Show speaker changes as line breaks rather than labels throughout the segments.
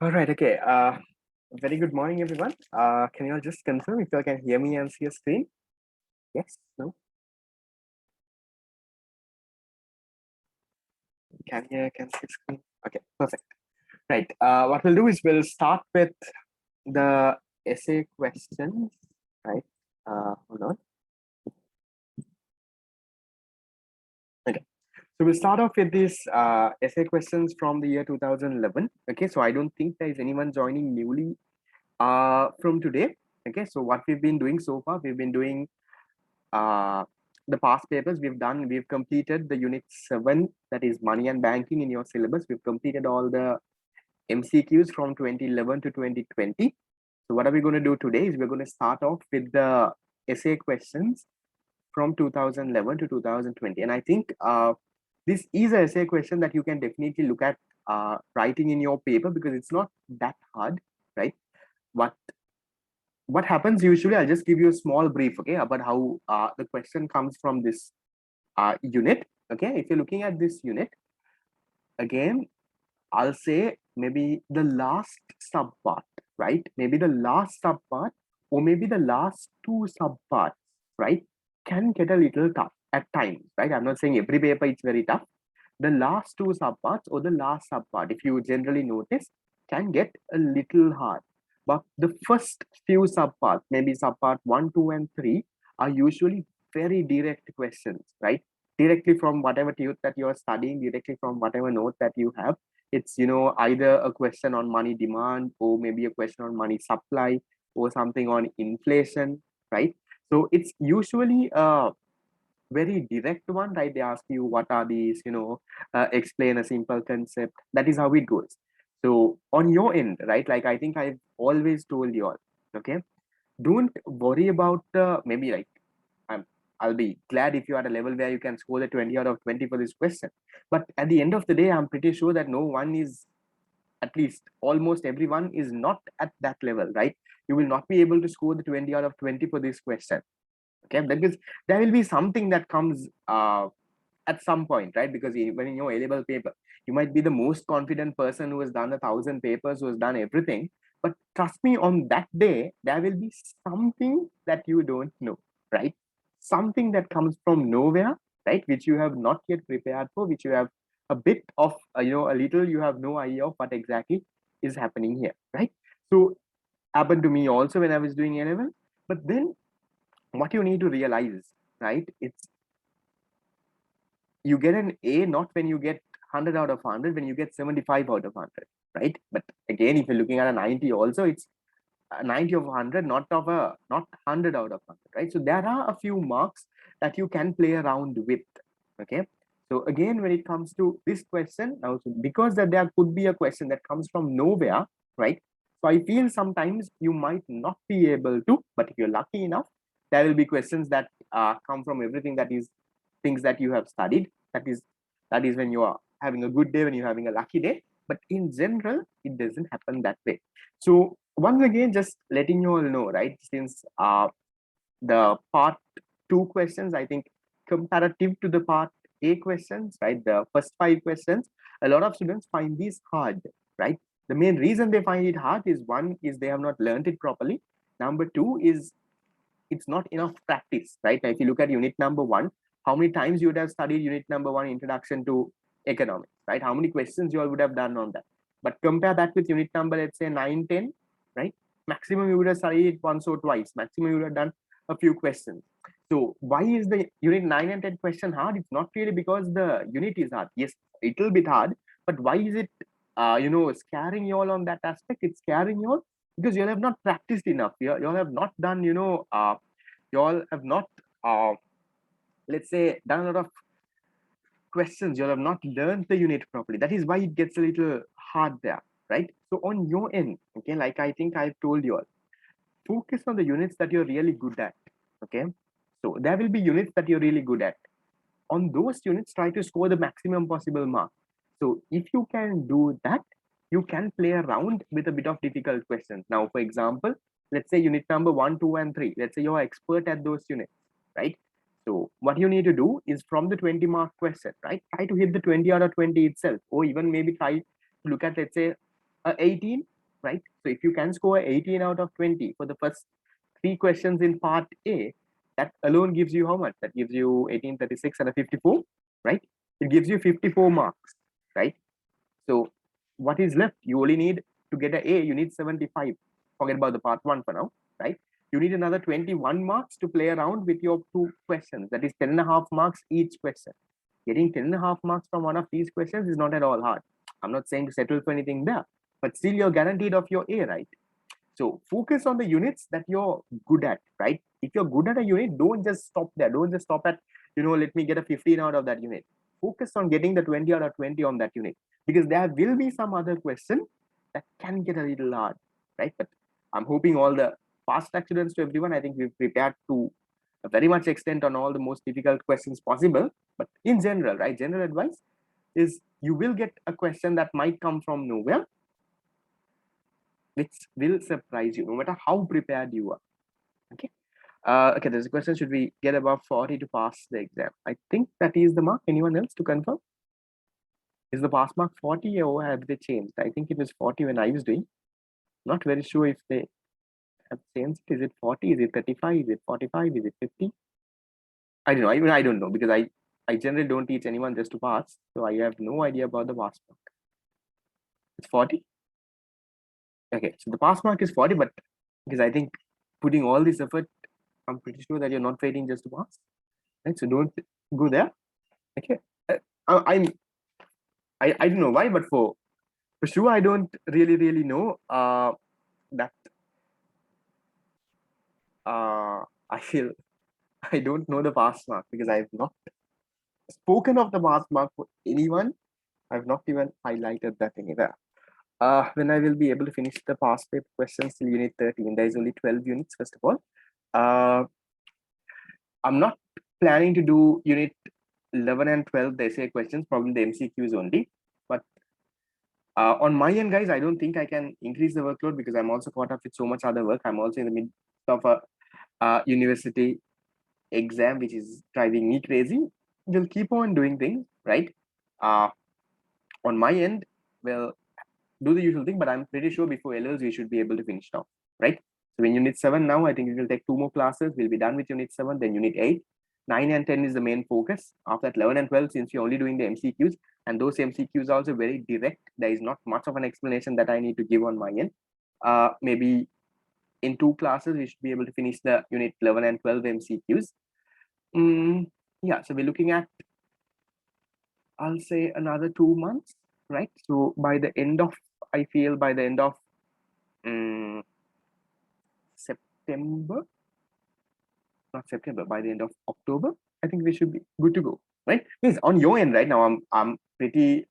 All right. Okay. Very good morning, everyone. Can you all just confirm if you all can hear me and see a screen? Yes. No. Can see screen. Okay. Perfect. Right. What we'll do is we'll start with the essay questions. Right. Hold on. Okay. So we'll start off with these essay questions from the year 2011. Okay. So I don't think there is anyone joining newly from today. Okay. So what we've been doing so far, we've been doing the past papers we've completed the unit 7, that is money and banking in your syllabus. We've completed all the MCQs from 2011 to 2020. So what are we going to do today is we're going to start off with the essay questions from 2011 to 2020. And I think this is an essay question that you can definitely look at writing in your paper, because it's not that hard, right? What happens usually, I'll just give you a small brief, okay, about how the question comes from this unit. Okay, if you're looking at this unit, again, I'll say maybe the last subpart, right? Maybe the last subpart, or maybe the last two subparts, right, can get a little tough at times, right? I'm not saying every paper it's very tough. The last two subparts or the last subpart, if you generally notice, can get a little hard. But the first few subparts, maybe subpart 1, 2, and 3, are usually very direct questions, right? Directly from whatever tune that you're studying, directly from whatever note that you have. It's, either a question on money demand, or maybe a question on money supply, or something on inflation, right? So it's usually very direct one, right? They ask you what are these, explain a simple concept. That is how it goes. So on your end, right, like I think I've always told you all, okay, don't worry about the maybe like I'll be glad if you're at a level where you can score the 20 out of 20 for this question. But at the end of the day, I'm pretty sure that no one is, at least almost everyone is not at that level, right? You will not be able to score the 20 out of 20 for this question. Okay, because there will be something that comes at some point, right? Because when in your A-level paper, you might be the most confident person who has done 1,000 papers, who has done everything. But trust me, on that day, there will be something that you don't know, right? Something that comes from nowhere, right? Which you have not yet prepared for, which you have a bit of, a little, you have no idea of what exactly is happening here, right? So happened to me also when I was doing A-level. But then what you need to realize, right? It's you get an A not when you get 100 out of 100, when you get 75 out of 100, right? But again, if you're looking at a 90 also, it's a 90 of 100, not 100 out of 100, right? So there are a few marks that you can play around with, okay? So again, when it comes to this question, now because that there could be a question that comes from nowhere, right? So I feel sometimes you might not be able to, but if you're lucky enough, there will be questions that come from everything that is things that you have studied. That is when you are having a good day, when you're having a lucky day. But in general, it doesn't happen that way. So once again, just letting you all know, right? Since the part 2 questions, I think comparative to the part A questions, right? The first 5 questions, a lot of students find these hard, right? The main reason they find it hard is, one is they have not learned it properly. Number 2 is it's not enough practice, right? Now, if you look at unit number 1, how many times you would have studied unit number 1, introduction to economics, right? How many questions you all would have done on that? But compare that with unit number, let's say 9, 10, right? Maximum you would have studied it once or twice. Maximum you would have done a few questions. So why is the unit 9 and 10 question hard? It's not really because the unit is hard. Yes, a little bit hard, but why is it scaring you all on that aspect? It's scaring you all because you all have not practiced enough. You all have not done, you all have not let's say done a lot of questions. You all have not learned the unit properly. That is why it gets a little hard there, right? So on your end, okay, like I think I've told you all, focus on the units that you're really good at. Okay, so there will be units that you're really good at. On those units, try to score the maximum possible mark. So if you can do that, you can play around with a bit of difficult questions. Now, for example, let's say unit number 1, 2, and 3. Let's say you're expert at those units, right? So what you need to do is, from the 20 mark question, right? Try to hit the 20 out of 20 itself, or even maybe try to look at, let's say, 18, right? So if you can score 18 out of 20 for the first 3 questions in part A, that alone gives you how much? That gives you 18, 36 and a 54, right? It gives you 54 marks, right? So what is left? You only need to get an A, you need 75. Forget about the part 1 for now, right? You need another 21 marks to play around with your 2 questions. That is 10.5 marks each question. Getting 10.5 marks from one of these questions is not at all hard. I'm not saying to settle for anything there, but still you're guaranteed of your A, right? So focus on the units that you're good at, right? If you're good at a unit, don't just stop there. Don't just stop at, let me get a 15 out of that unit. Focus on getting the 20 out of 20 on that unit, because there will be some other question that can get a little hard, right? But I'm hoping all the fast track students, to everyone, I think we've prepared to a very much extent on all the most difficult questions possible. But in general, right, general advice is you will get a question that might come from nowhere, which will surprise you no matter how prepared you are. Okay. Okay, there's a question: should we get above 40 to pass the exam? I think that is the mark. Anyone else to confirm? Is the pass mark 40 or have they changed? I think it was 40 when I was doing. Not very sure if they have changed. Is it 40? Is it 35? Is it 45? Is it 50? I don't know. Even I don't know, because I generally don't teach anyone just to pass. So I have no idea about the pass mark. It's 40. Okay, so the pass mark is 40, but because I think putting all this effort, I'm pretty sure that you're not waiting just to pass, right? So don't go there. Okay, I don't know why, but for sure I don't really know that I feel I don't know the pass mark, because I've not spoken of the pass mark for anyone. I've not even highlighted that anywhere. When I will be able to finish the past paper questions till unit 13. There is only 12 units, first of all. I'm not planning to do unit 11 and 12, the essay questions, probably the MCQs only. But on my end, guys, I don't think I can increase the workload, because I'm also caught up with so much other work. I'm also in the midst of a university exam, which is driving me crazy. We'll keep on doing things, right? On my end, well, do the usual thing, but I'm pretty sure before LLs we should be able to finish now, right? So in unit 7 now, I think we will take 2 more classes. We'll be done with unit 7, then unit 8. 9 and 10 is the main focus. After that, 11 and 12, since you're only doing the MCQs, and those MCQs are also very direct, there is not much of an explanation that I need to give on my end. Maybe in 2 classes, we should be able to finish the unit 11 and 12 MCQs. Yeah, so we're looking at, I'll say, another 2 months, right? So by the end of, I feel by the end of September, not September, by the end of October, I think we should be good to go, right? Because on your end right now, I'm pretty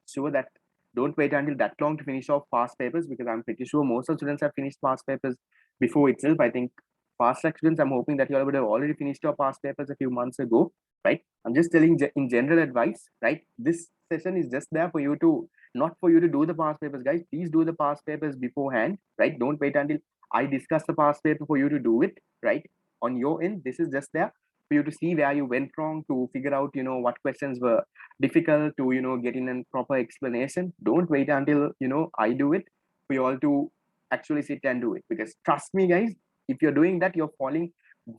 sure that don't wait until that long to finish off past papers, because I'm pretty sure most of the students have finished past papers before itself. I think fast track students, I'm hoping that you all would have already finished your past papers a few months ago, right? I'm just telling in general advice, right? This session is just there for you to, not for you to do the past papers, guys. Please do the past papers beforehand, right? Don't wait until I discuss the past paper for you to do it, right? On your end, this is just there for you to see where you went wrong, to figure out, what questions were difficult, to get in a proper explanation. Don't wait until, I do it for you all to actually sit and do it, because trust me, guys, if you're doing that, you're falling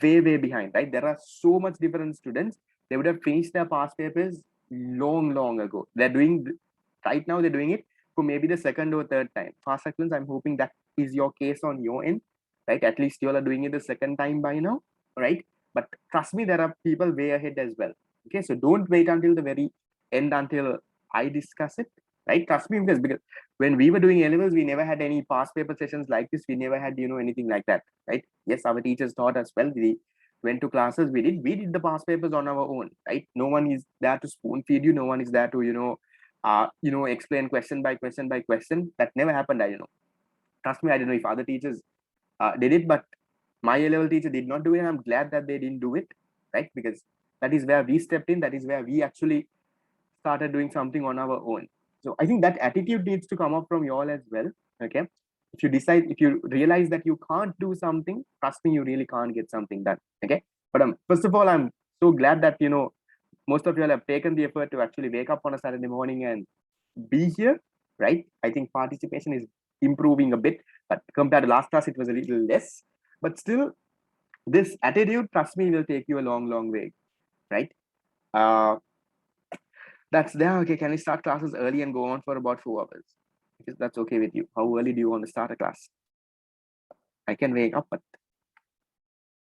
way behind, right? There are so much different students. They would have finished their past papers long ago. They're doing right now, they're doing it for maybe the second or third time. Fast track students, I'm hoping that is your case on your end, right? At least you all are doing it the second time by now, right? But trust me, there are people way ahead as well. Okay, so don't wait until the very end until I discuss it, right? Trust me, because when we were doing A-levels, we never had any past paper sessions like this. We never had, anything like that, right? Yes, our teachers taught us well. We went to classes. We did the past papers on our own, right? No one is there to spoon feed you. No one is there to, explain question by question by question. That never happened. Trust me, I don't know if other teachers did it, but my A-level teacher did not do it, and I'm glad that they didn't do it, right? Because that is where we stepped in. That is where we actually started doing something on our own. So I think that attitude needs to come up from you all as well. Okay, if you realize that you can't do something, trust me, you really can't get something done. Okay, but first of all, I'm so glad that most of you all have taken the effort to actually wake up on a Saturday morning and be here, right? I think participation is improving a bit, but compared to last class, it was a little less. But still, this attitude, trust me, will take you a long, long way, right? That's there. Okay, can we start classes early and go on for about 4 hours? If that's okay with you. How early do you want to start a class? I can wake up, but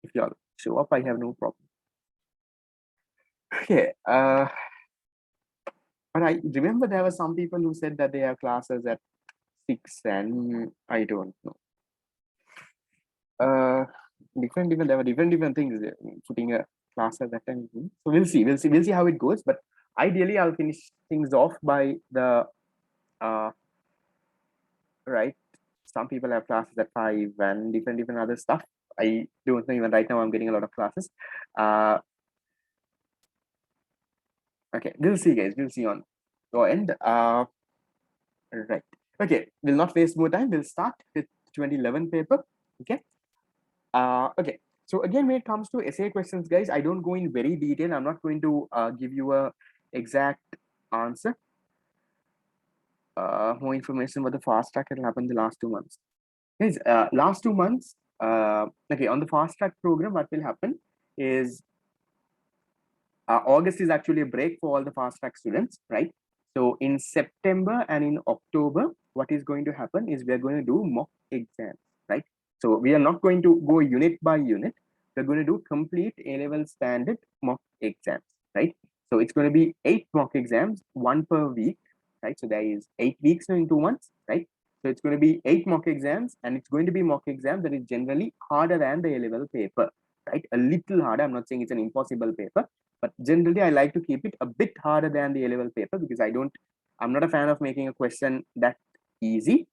if you all show up, I have no problem. Okay. But I remember there were some people who said that they have classes at 6, and I don't know. There were different things. Putting a class at that time. So we'll see how it goes. But ideally, I'll finish things off by the right. Some people have classes at 5 and different other stuff. I don't know, even right now I'm getting a lot of classes. Okay, we'll see, guys. We'll see on your end. Right. Okay, we'll not waste more time. We'll start with 2011 paper. Okay. Okay. So again, when it comes to essay questions, guys, I don't go in very detail. I'm not going to give you a exact answer. More information about the fast track will happen the last 2 months. Guys, last 2 months, okay, on the fast track program, what will happen is August is actually a break for all the fast track students, right? So in September and in October, what is going to happen is we are going to do mock exams, right? So we are not going to go unit by unit. We're going to do complete A-level standard mock exams, right? So it's going to be 8 mock exams, 1 per week, right? So there is 8 weeks in 2 months, right? So it's going to be 8 mock exams, and it's going to be mock exam that is generally harder than the A-level paper, right? A little harder. I'm not saying it's an impossible paper, but generally I like to keep it a bit harder than the A-level paper because I'm not a fan of making a question that easy.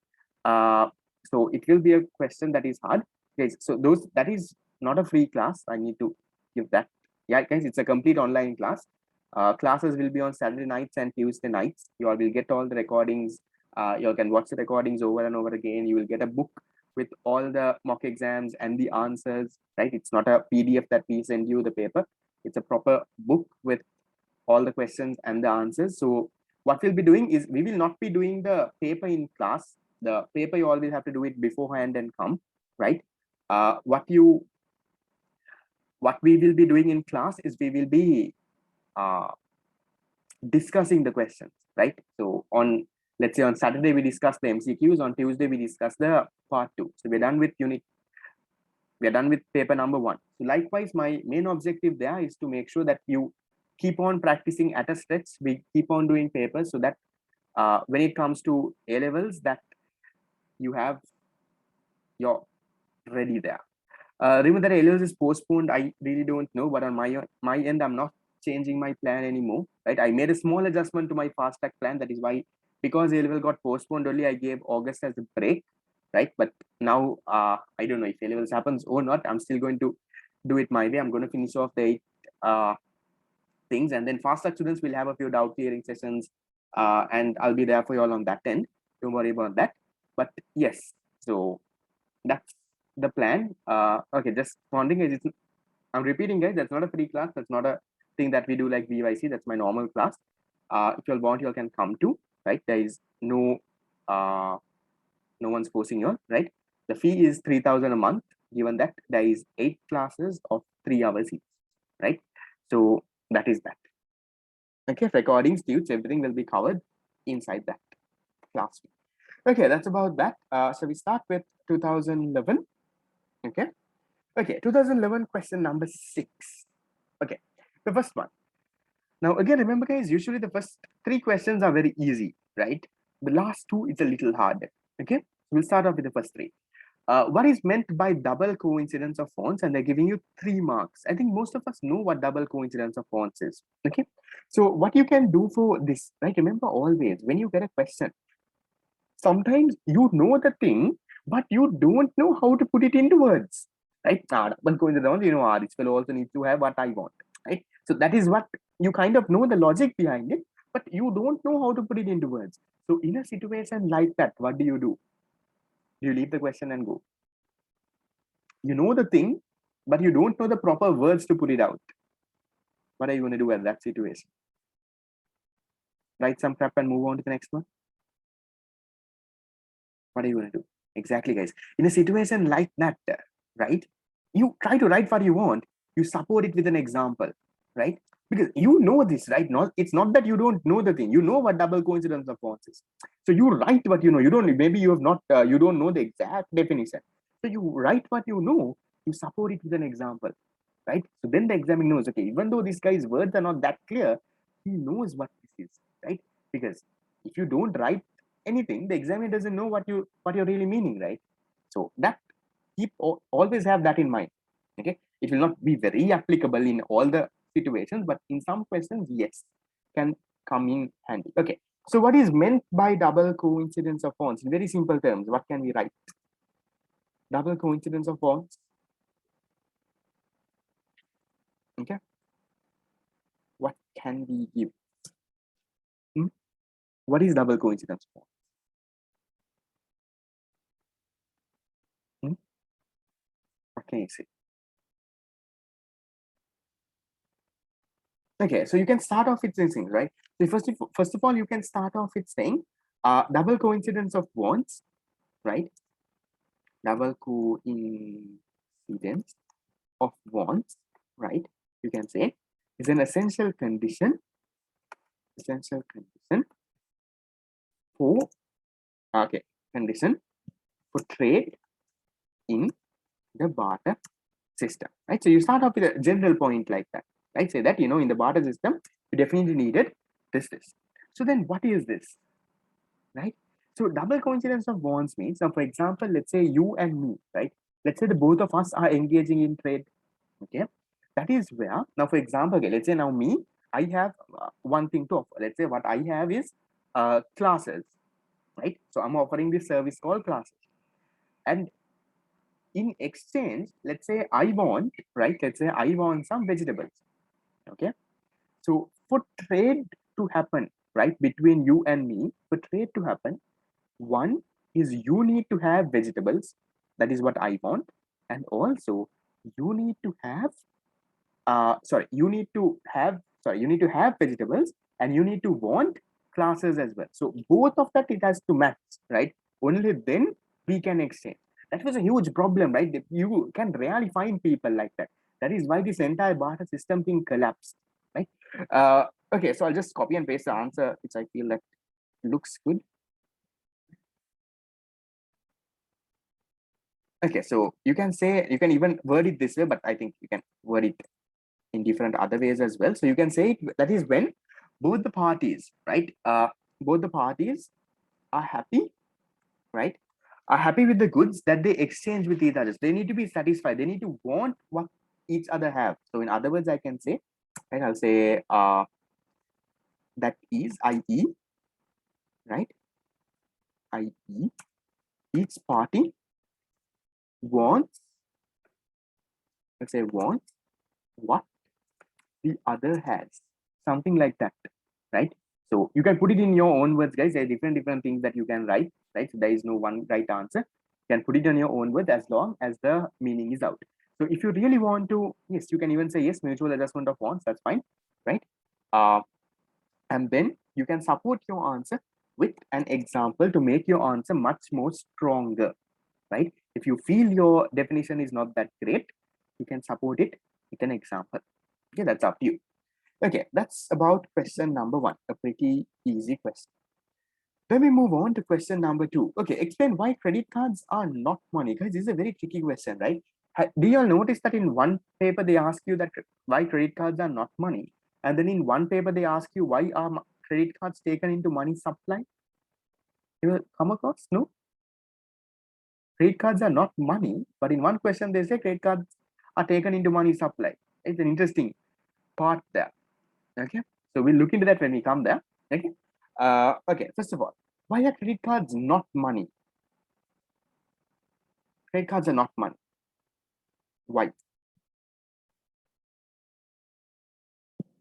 So it will be a question that is hard. Guys, so that is not a free class. I need to give that. Yeah, guys, it's a complete online class. Classes will be on Saturday nights and Tuesday nights. You all will get all the recordings. You all can watch the recordings over and over again. You will get a book with all the mock exams and the answers, right? It's not a PDF that we send you the paper. It's a proper book with all the questions and the answers. So what we'll be doing is we will not be doing the paper in class. The paper you always have to do it beforehand and come, right? What we will be doing in class is we will be discussing the questions, right? So let's say on Saturday we discuss the MCQs, on Tuesday we discuss the part 2. So we're done with paper number 1. So likewise, my main objective there is to make sure that you keep on practicing at a stretch. We keep on doing papers so that when it comes to A levels, that you have your ready there. Remember that A levels is postponed. I really don't know, but on my end, I'm not changing my plan anymore. Right? I made a small adjustment to my fast track plan. That is why, because A level got postponed only, I gave August as a break. Right, but now I don't know if A levels happens or not. I'm still going to do it my way. I'm going to finish off the 8 things, and then fast track students will have a few doubt clearing sessions, and I'll be there for you all on that end. Don't worry about that. But yes, so that's the plan. Okay, just wondering, I'm repeating, guys. That's not a free class. That's not a thing that we do like VYC. That's my normal class. If you all want, you all can come to. Right, there is no one's forcing you all, right? The fee is 3,000 a month, given that there is 8 classes of 3 hours each, right? So that is that. Okay, recordings, tunes, everything will be covered inside that class fee. Okay, that's about that. So we start with 2011. Okay. Okay, 2011 question number 6. Okay, the first one. Now again, remember, guys, usually the first 3 questions are very easy, right? The last 2 is a little harder. Okay, we'll start off with the first 3. What is meant by double coincidence of fonts? And they're giving you 3 marks. I think most of us know what double coincidence of fonts is. Okay, so what you can do for this, right? Remember always when you get a question, sometimes you know the thing, but you don't know how to put it into words, right? Double coincidence, this will also need to have what I want, right? So that is what you kind of know the logic behind it, but you don't know how to put it into words. So in a situation like that, what do? Do you leave the question and go? You know the thing, but you don't know the proper words to put it out. What are you going to do at that situation? Write some prep and move on to the next one. What are you going to do? Exactly, guys. In a situation like that, right? You try to write what you want. You support it with an example, right? Because you know this, right? Not it's not that you don't know the thing. You know what double coincidence of bonds is. So you write what you know. You don't. Maybe you have not. You don't know the exact definition. So you write what you know. You support it with an example, right? So then the examiner knows. Okay, even though this guy's words are not that clear, he knows what this is, right? Because if you don't write anything, the examiner doesn't know what you're really meaning, right? So that always have that in mind. Okay, it will not be very applicable in all the situations, but in some questions, yes, can come in handy. Okay, so what is meant by double coincidence of bonds? In very simple terms, what can we write? Double coincidence of bonds. Okay, what can we give? What is double coincidence of bonds? What can you say? Okay, so you can start off with saying, right? So first of all, you can start off with saying double coincidence of bonds, right? Double coincidence of bonds, right? You can say is an essential condition for condition for trade in the barter system, right? So you start off with a general point like that, right? Say that, in the barter system, you definitely needed this. So then what is this, right? So double coincidence of bonds means, now for example, let's say you and me, right? Let's say the both of us are engaging in trade, okay? That is where, now for example, okay, let's say now me, I have one thing to offer. Let's say what I have is classes, right? So I'm offering this service called classes. And in exchange, let's say I want, right? Let's say I want some vegetables, okay? So for trade to happen, right, between you and me, for trade to happen, one is you need to have vegetables. That is what I want. And also you need to have, you need to have vegetables and you need to want classes as well. So both of that, it has to match, right? Only then we can exchange. That was a huge problem, right? You can rarely find people like that. That is why this entire barter system thing collapsed, right? Okay, so I'll just copy and paste the answer, which I feel that looks good. Okay, so you can say, you can even word it this way, but I think you can word it in different other ways as well. So you can say that is when both the parties, right? Both the parties are happy, right? Are happy with the goods that they exchange with each other. They need to be satisfied. They need to want what each other have. So in other words, I can say, right? I'll say that is, i.e., right? I.e., each party wants, let's say, wants what the other has, something like that, right? So you can put it in your own words, guys. There are different things that you can write, right? So there is no one right answer. You can put it in your own words as long as the meaning is out. So if you really want to, yes, you can even say yes, mutual adjustment of bonds, that's fine, right? And then you can support your answer with an example to make your answer much more stronger, right? If you feel your definition is not that great, you can support it with an example. Okay, that's up to you. Okay, that's about question number 1, a pretty easy question. Then we move on to question number 2. Okay, explain why credit cards are not money. Guys, this is a very tricky question, right? Do you all notice that in one paper they ask you that why credit cards are not money, and then in one paper they ask you why are credit cards taken into money supply? You will come across? No? Credit cards are not money, but in one question they say credit cards are taken into money supply. It's an interesting part there. Okay, so we'll look into that when we come there. Okay, okay, first of all, why are credit cards not money? Credit cards are not money. Why?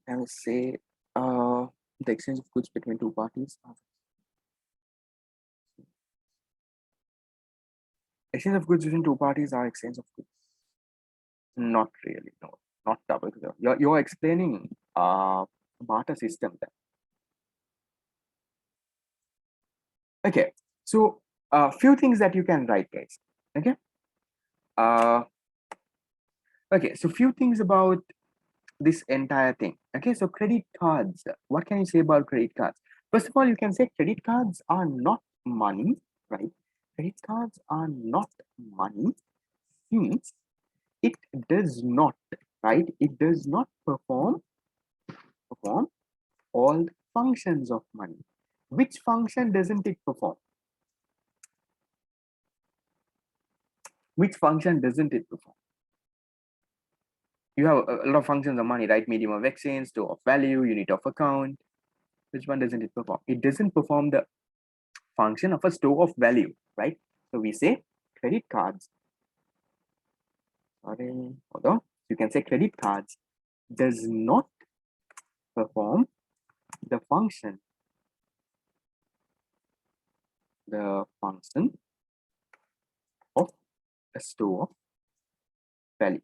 I will say the exchange of goods between two parties. Exchange of goods between two parties are exchange of goods. Not really, no, not double. You're explaining barter system there. Okay, so Few things that you can write, guys. Okay. Uh, okay. So few things about this entire thing. Okay. So credit cards. What can you say about credit cards? First of all, you can say credit cards are not money, right? Credit cards are not money since it does not, right? It does not perform all the functions of money. Which function doesn't it perform? Which function doesn't it perform? You have a lot of functions of money, right? Medium of exchange, store of value, unit of account. Which one doesn't it perform? It doesn't perform the function of a store of value, right? So we say credit cards. Sorry, hold on. You can say credit cards does not perform the function of a store of value.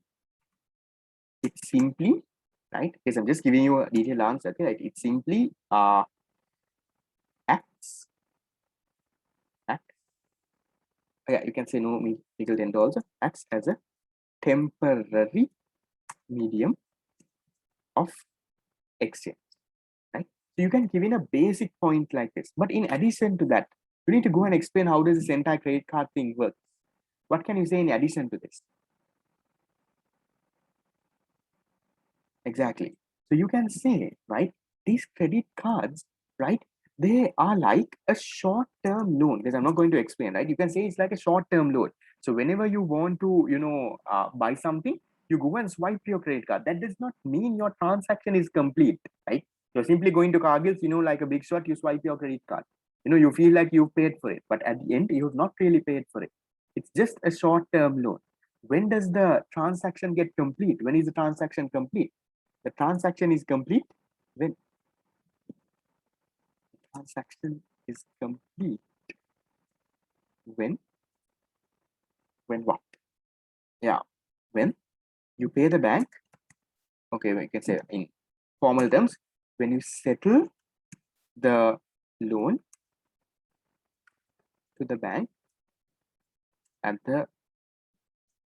It's simply, right? Because I'm just giving you a detailed answer. Okay, right? It simply acts. Yeah, you can say no legal tender also acts as a temporary medium of exchange, right? So you can give in a basic point like this, but in addition to that, you need to go and explain how does this entire credit card thing work. What can you say in addition to this? Exactly. So you can say, right, these credit cards, right, they are like a short-term loan, because I'm not going to explain, right? You can say it's like a short-term loan. So whenever you want to, buy something, you go and swipe your credit card. That does not mean your transaction is complete, right? You're simply going to Cargill's, like a big shot, you swipe your credit card. You feel like you paid for it, but at the end, you have not really paid for it. It's just a short-term loan. When does the transaction get complete? When is the transaction complete? The transaction is complete when transaction is complete when what? Yeah, when you pay the bank. Okay, we can say in formal terms, when you settle the loan to the bank at the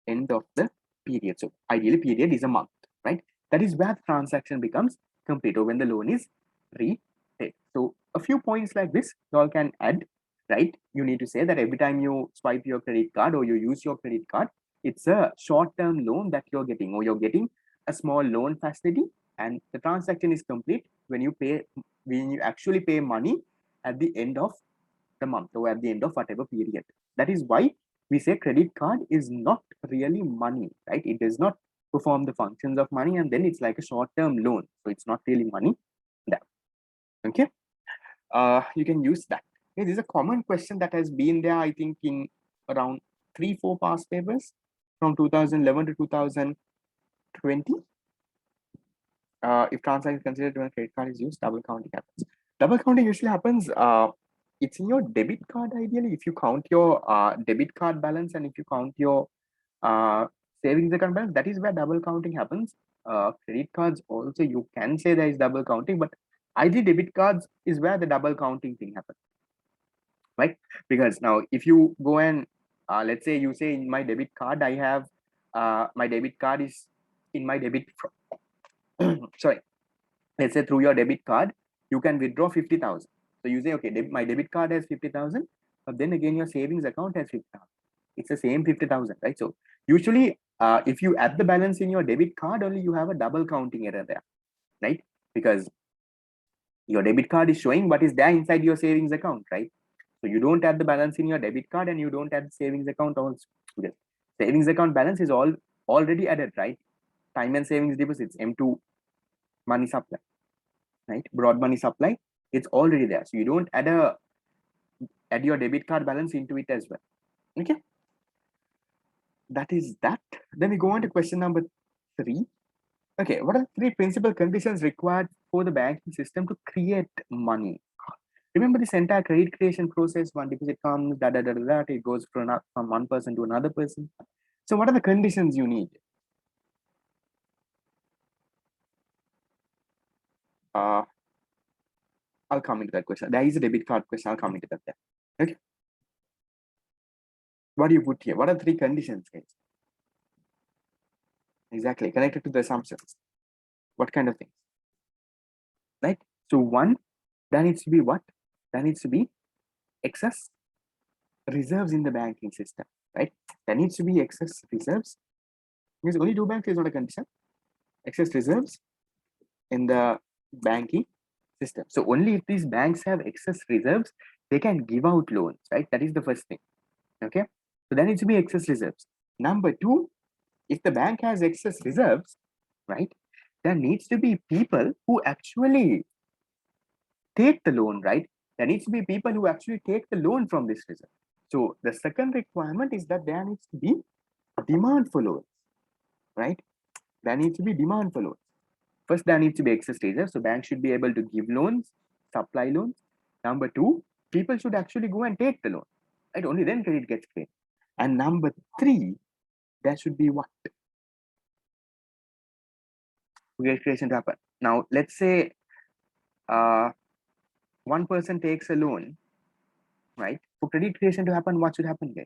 end of the period. So ideally period is a month, right? That is where the transaction becomes complete, or when the loan is repaid. So a few points like this you all can add, right? You need to say that every time you swipe your credit card or you use your credit card, it's a short-term loan that you're getting, or you're getting a small loan facility, and the transaction is complete when you actually pay money at the end of the month or at the end of whatever period. That is why we say credit card is not really money, right? It does not perform the functions of money, and then it's like a short-term loan. So it's not really money. That okay. You can use that. Okay, this is a common question that has been there, I think, in around 3-4 past papers from 2011 to 2020. If transaction is considered when a credit card is used, double counting happens. Double counting usually happens. It's in your debit card ideally. If you count your debit card balance and if you count your uh, savings account balance, that is where double counting happens. Credit cards also you can say there is double counting, but ideally debit cards is where the double counting thing happens, right? Because now if you go and let's say you say in my debit card I have my debit card is in my debit sorry, let's say through your debit card you can withdraw 50,000. So you say okay, my debit card has 50,000, but then again your savings account has 50,000. It's the same 50,000, right? So usually if you add the balance in your debit card only, you have a double counting error there, right? Because your debit card is showing what is there inside your savings account, right? So you don't add the balance in your debit card and you don't add the savings account also. Because savings account balance is already added, right? Time and savings deposits, M2 money supply, right? Broad money supply, it's already there. So you don't add your debit card balance into it as well. Okay. That is that. Then we go on to question number 3. Okay, what are the 3 principal conditions required for the banking system to create money? Remember this entire credit creation process, one deposit comes, it goes from one person to another person. So what are the conditions you need? I'll come into that question. There is a debit card question. I'll come into that there. Okay. What do you put here? What are three conditions, guys? Exactly, connected to the assumptions. What kind of things? Right? So one, there needs to be what? There needs to be excess reserves in the banking system, right? There needs to be excess reserves. Because only two banks is not a condition. Excess reserves in the banking system. So only if these banks have excess reserves, they can give out loans, right? That is the first thing. Okay. So there needs to be excess reserves. Number two, if the bank has excess reserves, right, there needs to be people who actually take the loan, right? There needs to be people who actually take the loan from this reserve. So the second requirement is that there needs to be demand for loans, right? There needs to be demand for loans. First, there needs to be excess reserves. So banks should be able to give loans, supply loans. Number two, people should actually go and take the loan, right? Only then credit gets created. And number three, there should be what? Credit creation to happen. Now, let's say one person takes a loan, right? For credit creation to happen, what should happen, guys?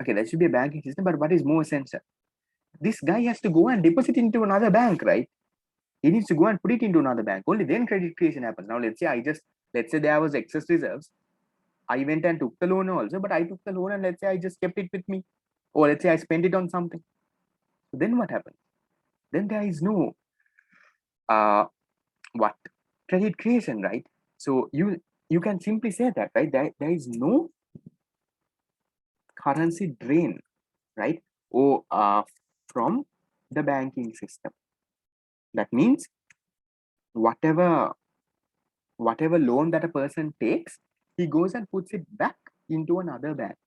Okay, there should be a banking system, but what is more essential? This guy has to go and deposit into another bank, right? He needs to go and put it into another bank. Only then credit creation happens. Now, let's say there was excess reserves. I went and took the loan also, but I took the loan and let's say I just kept it with me. Or let's say I spent it on something. So then what happens? Then there is no what? Credit creation, right? So you can simply say that, right? There is no currency drain, right? Or from the banking system. That means whatever loan that a person takes, he goes and puts it back into another bank.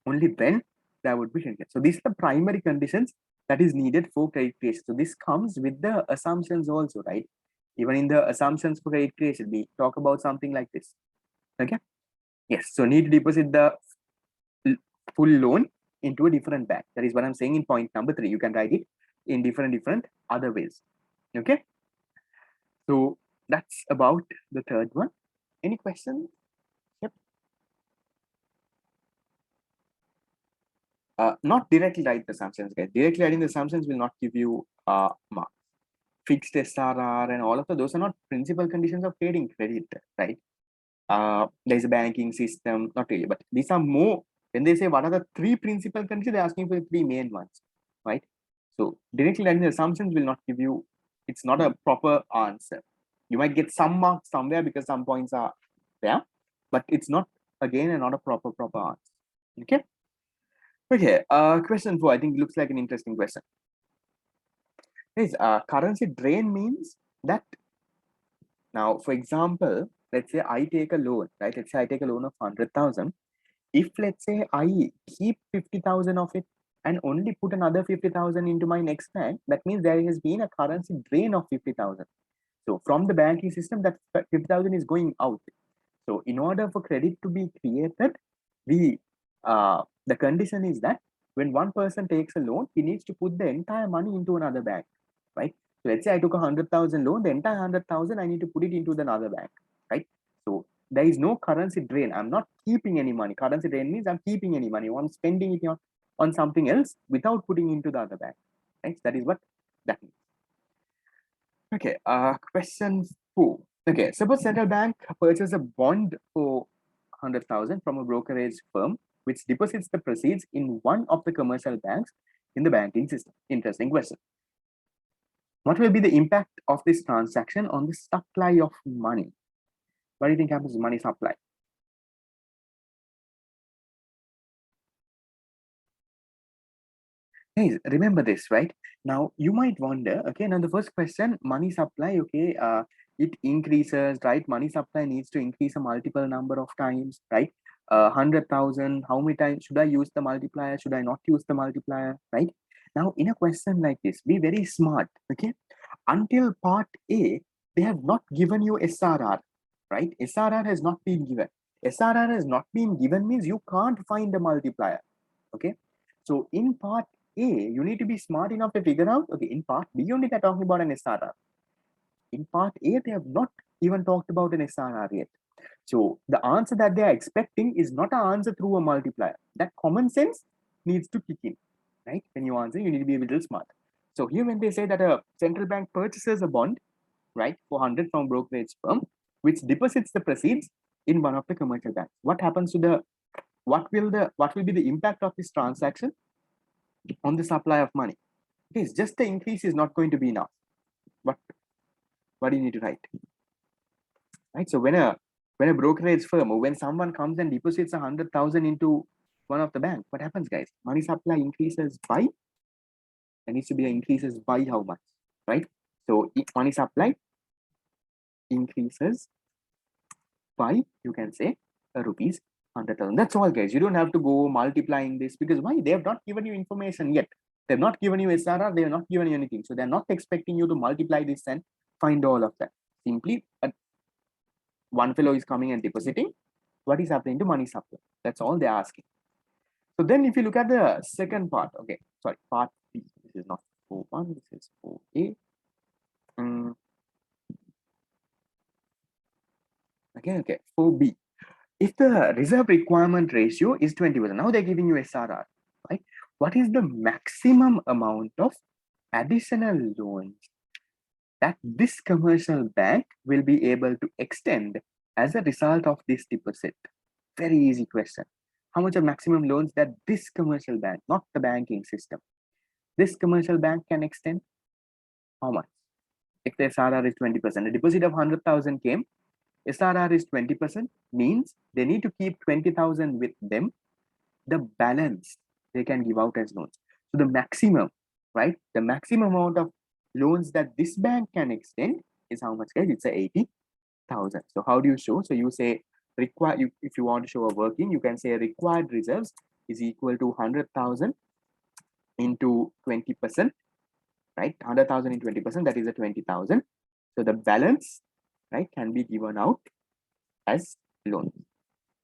Only then there would be credit. So these are the primary conditions that is needed for credit creation. So this comes with the assumptions also, right? Even in the assumptions for credit creation, we talk about something like this. Okay. Yes. So need to deposit the full loan into a different bank. That is what I'm saying in point number 3. You can write it in different other ways. Okay. So that's about the third one. Any questions? Yep. Not directly write the assumptions, guys. Directly writing the assumptions will not give you marks. Fixed SRR and all of those are not principal conditions of trading credit, right? There's a banking system, not really, but these are more. When they say what are the 3 principal conditions, they're asking for the 3 main ones, right? So directly writing the assumptions will not give you. It's not a proper answer. You might get some marks somewhere because some points are there, but it's not again and not a proper answer. Okay. Okay. Question 4. I think looks like an interesting question. Is currency drain means that now, for example, let's say I take a loan, right? Let's say I take a loan of 100,000. If let's say I keep 50,000 of it and only put another 50,000 into my next bank, that means there has been a currency drain of 50,000. So from the banking system, that 50,000 is going out. So in order for credit to be created, the condition is that when one person takes a loan, he needs to put the entire money into another bank, right? So let's say I took 100,000 loan, the entire 100,000 I need to put it into another bank, right? So there is no currency drain. I'm not keeping any money. Currency drain means I'm keeping any money. I'm spending it on something else without putting into the other bank, right? That is what that means. Okay, question 4. Okay, suppose central bank purchases a bond for 100,000 from a brokerage firm, which deposits the proceeds in one of the commercial banks in the banking system. Interesting question. What will be the impact of this transaction on the supply of money? What do you think happens to money supply? Hey, remember this, right? Now you might wonder, okay, now the first question, money supply, okay, it increases, right? Money supply needs to increase a multiple number of times, right? 100,000, how many times should I use the multiplier? Should I not use the multiplier, right? Now, in a question like this, be very smart, okay? Until part A, they have not given you SRR, right? SRR has not been given. SRR has not been given means you can't find the multiplier, okay? So in part A, you need to be smart enough to figure out, okay, in part B only they're talking about an SRR. In part A, they have not even talked about an SRR yet. So the answer that they are expecting is not an answer through a multiplier. That common sense needs to kick in, right? When you answer, you need to be a little smart. So here when they say that a central bank purchases a bond, right, 400 from brokerage firm, which deposits the proceeds in one of the commercial banks. What happens to the, what will be the impact of this transaction on the supply of money? Okay, it's just the increase is not going to be enough. What do you need to write? Right. So when a brokerage firm, or when someone comes and deposits 100,000 into one of the bank, what happens, guys? Money supply increases by, there needs to be an increases by how much, right? So money supply increases by, you can say, rupees 100,000. That's all, guys. You don't have to go multiplying this, because why? They have not given you information yet. They've not given you SRR. They have not given you anything. So they're not expecting you to multiply this and find all of that. Simply, one fellow is coming and depositing. What is happening to money supply? That's all they're asking. So then if you look at the second part, okay, sorry, part B. This is not 4.1, this is 4A. Okay, 4B. If the reserve requirement ratio is 20%, now they're giving you SRR, right? What is the maximum amount of additional loans that this commercial bank will be able to extend as a result of this deposit? Very easy question. How much of maximum loans that this commercial bank, not the banking system, this commercial bank can extend? How much? If the SRR is 20%, a deposit of 100,000 came, SRR is 20%, means they need to keep 20,000 with them. The balance they can give out as loans. So the maximum, right? The maximum amount of loans that this bank can extend is how much, guys? It's a 80,000. So how do you show? So you say require, if you want to show a working, you can say required reserves is equal to 100,000 into 20%, right? 100,000 into 20%, that is a 20,000. So the balance, right, can be given out as loan,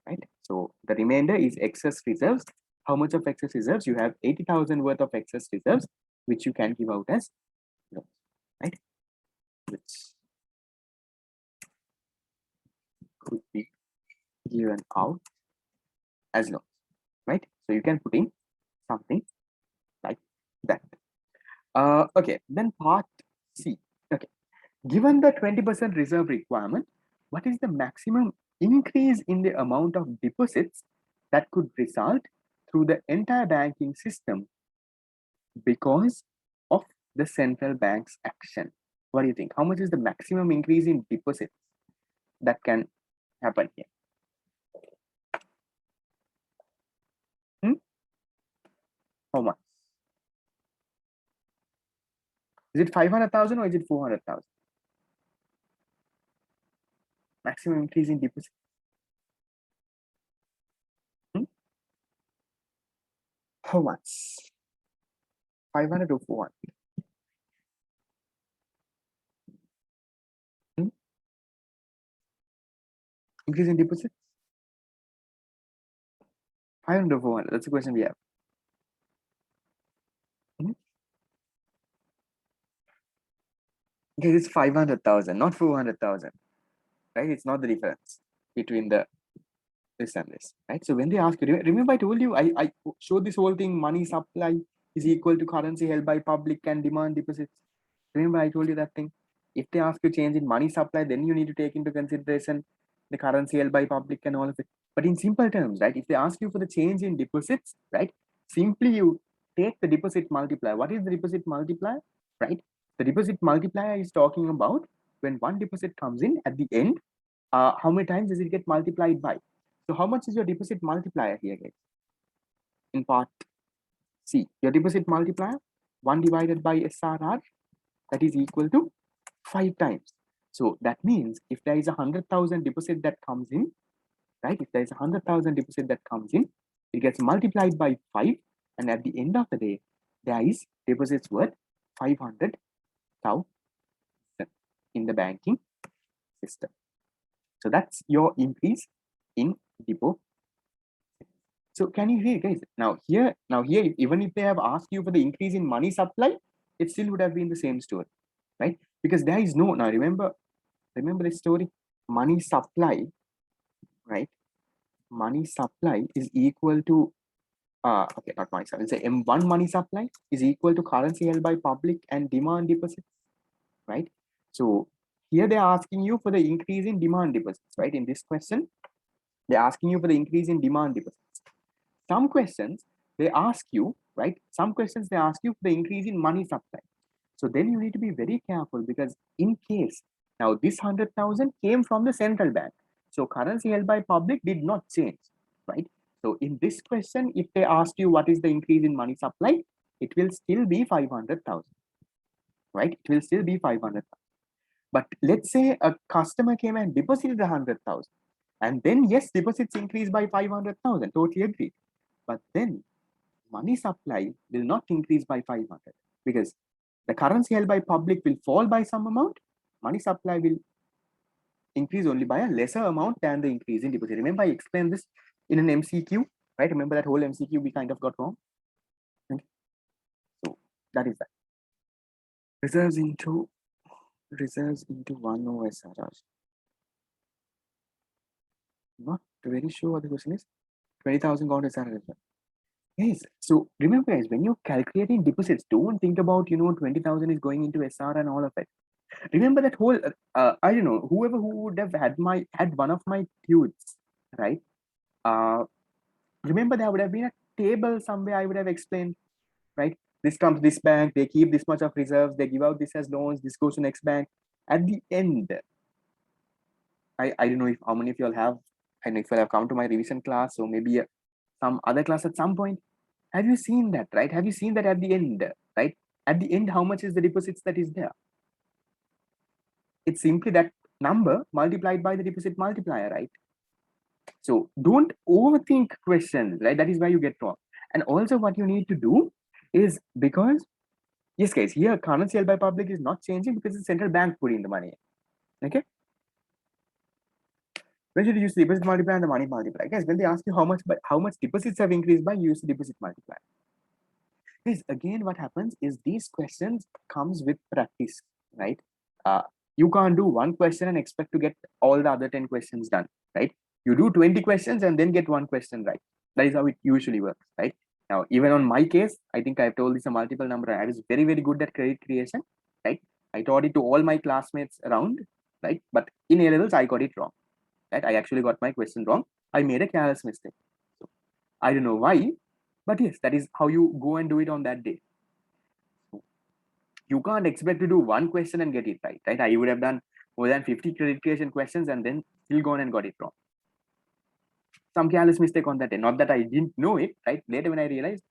right? So the remainder is excess reserves. How much of excess reserves? You have 80,000 worth of excess reserves, which you can give out as loans, right? Which could be given out as loans, right? So you can put in something like that. Okay, then part C. Okay, given the 20% reserve requirement, what is the maximum increase in the amount of deposits that could result through the entire banking system because of the central bank's action? What do you think? How much is the maximum increase in deposits that can happen here? How much? Is it 500,000 or is it 400,000? Maximum increase in deposit. How much? 500 or 400? Increase in deposit? 500 or 400? That's the question we have. Okay, it's 500,000, not 400,000, right? It's not the difference between the this and this, right? So when they ask you, remember I told you, I showed this whole thing, money supply is equal to currency held by public and demand deposits. Remember I told you that thing? If they ask you change in money supply, then you need to take into consideration the currency held by public and all of it. But in simple terms, right? If they ask you for the change in deposits, right? Simply you take the deposit multiplier. What is the deposit multiplier, right? The deposit multiplier is talking about when one deposit comes in at the end, how many times does it get multiplied by? So how much is your deposit multiplier here, guys? In part C, your deposit multiplier, 1 divided by SRR, that is equal to 5 times. So that means if there is 100,000 deposit that comes in, right? If there is 100,000 deposit that comes in, it gets multiplied by 5, and at the end of the day, there is deposits worth 500,000 in the banking system. So that's your increase in deposit. So can you hear, guys? Now here, even if they have asked you for the increase in money supply, it still would have been the same story, right? Because there is no, now remember, Remember this story? Money supply, right? Money supply is equal to okay, not money supply. Let's say M1 money supply is equal to currency held by public and demand deposits, right? So here they're asking you for the increase in demand deposits, right? In this question, they're asking you for the increase in demand deposits. Some questions they ask you, right? Some questions they ask you for the increase in money supply. So then you need to be very careful, because in case now this 100,000 came from the central bank, so currency held by public did not change, right? So in this question, if they ask you what is the increase in money supply, it will still be 500,000, right? It will still be 500,000. But let's say a customer came and deposited 100,000, and then yes, deposits increased by 500,000. Totally agree. But then money supply will not increase by 500, because the currency held by public will fall by some amount. Money supply will increase only by a lesser amount than the increase in deposit. Remember, I explained this in an MCQ, right? Remember that whole MCQ we kind of got wrong. Okay. So that is that. Reserves into 1 OSR. Not very sure what the question is. 20,000 count SR. Yes. So remember, guys, when you're calculating deposits, don't think about 20,000 is going into SR and all of it. Remember that whole I don't know, whoever who would have had one of my tudes, right? Remember there would have been a table somewhere I would have explained, right? This comes this bank, they keep this much of reserves, they give out this as loans, this goes to next bank. At the end, I don't know if how many of you all have, and if you have come to my revision class or maybe some other class at some point. Have you seen that, right? Have you seen that at the end, right? At the end, how much is the deposits that is there? It's simply that number multiplied by the deposit multiplier, right? So don't overthink questions, right? That is why you get wrong. And also what you need to do is, because, yes guys, here currency held by public is not changing because the central bank put in the money. Okay. When should you use the deposit multiplier and the money multiplier? Guys, when they ask you how much deposits have increased by, you use the deposit multiplier. Guys, again, what happens is these questions comes with practice, right? You can't do one question and expect to get all the other 10 questions done, right? You do 20 questions and then get one question right. That is how it usually works, right? Now, even on my case, I think I've told this a multiple number. I was very, very good at credit creation, right? I taught it to all my classmates around, right? But in A levels, I got it wrong, right? I actually got my question wrong. I made a careless mistake. So I don't know why, but yes, that is how you go and do it on that day. You can't expect to do one question and get it right, right? I would have done more than 50 credit creation questions and then still gone and got it wrong. Some careless mistake on that day. Not that I didn't know it, right? Later when I realized,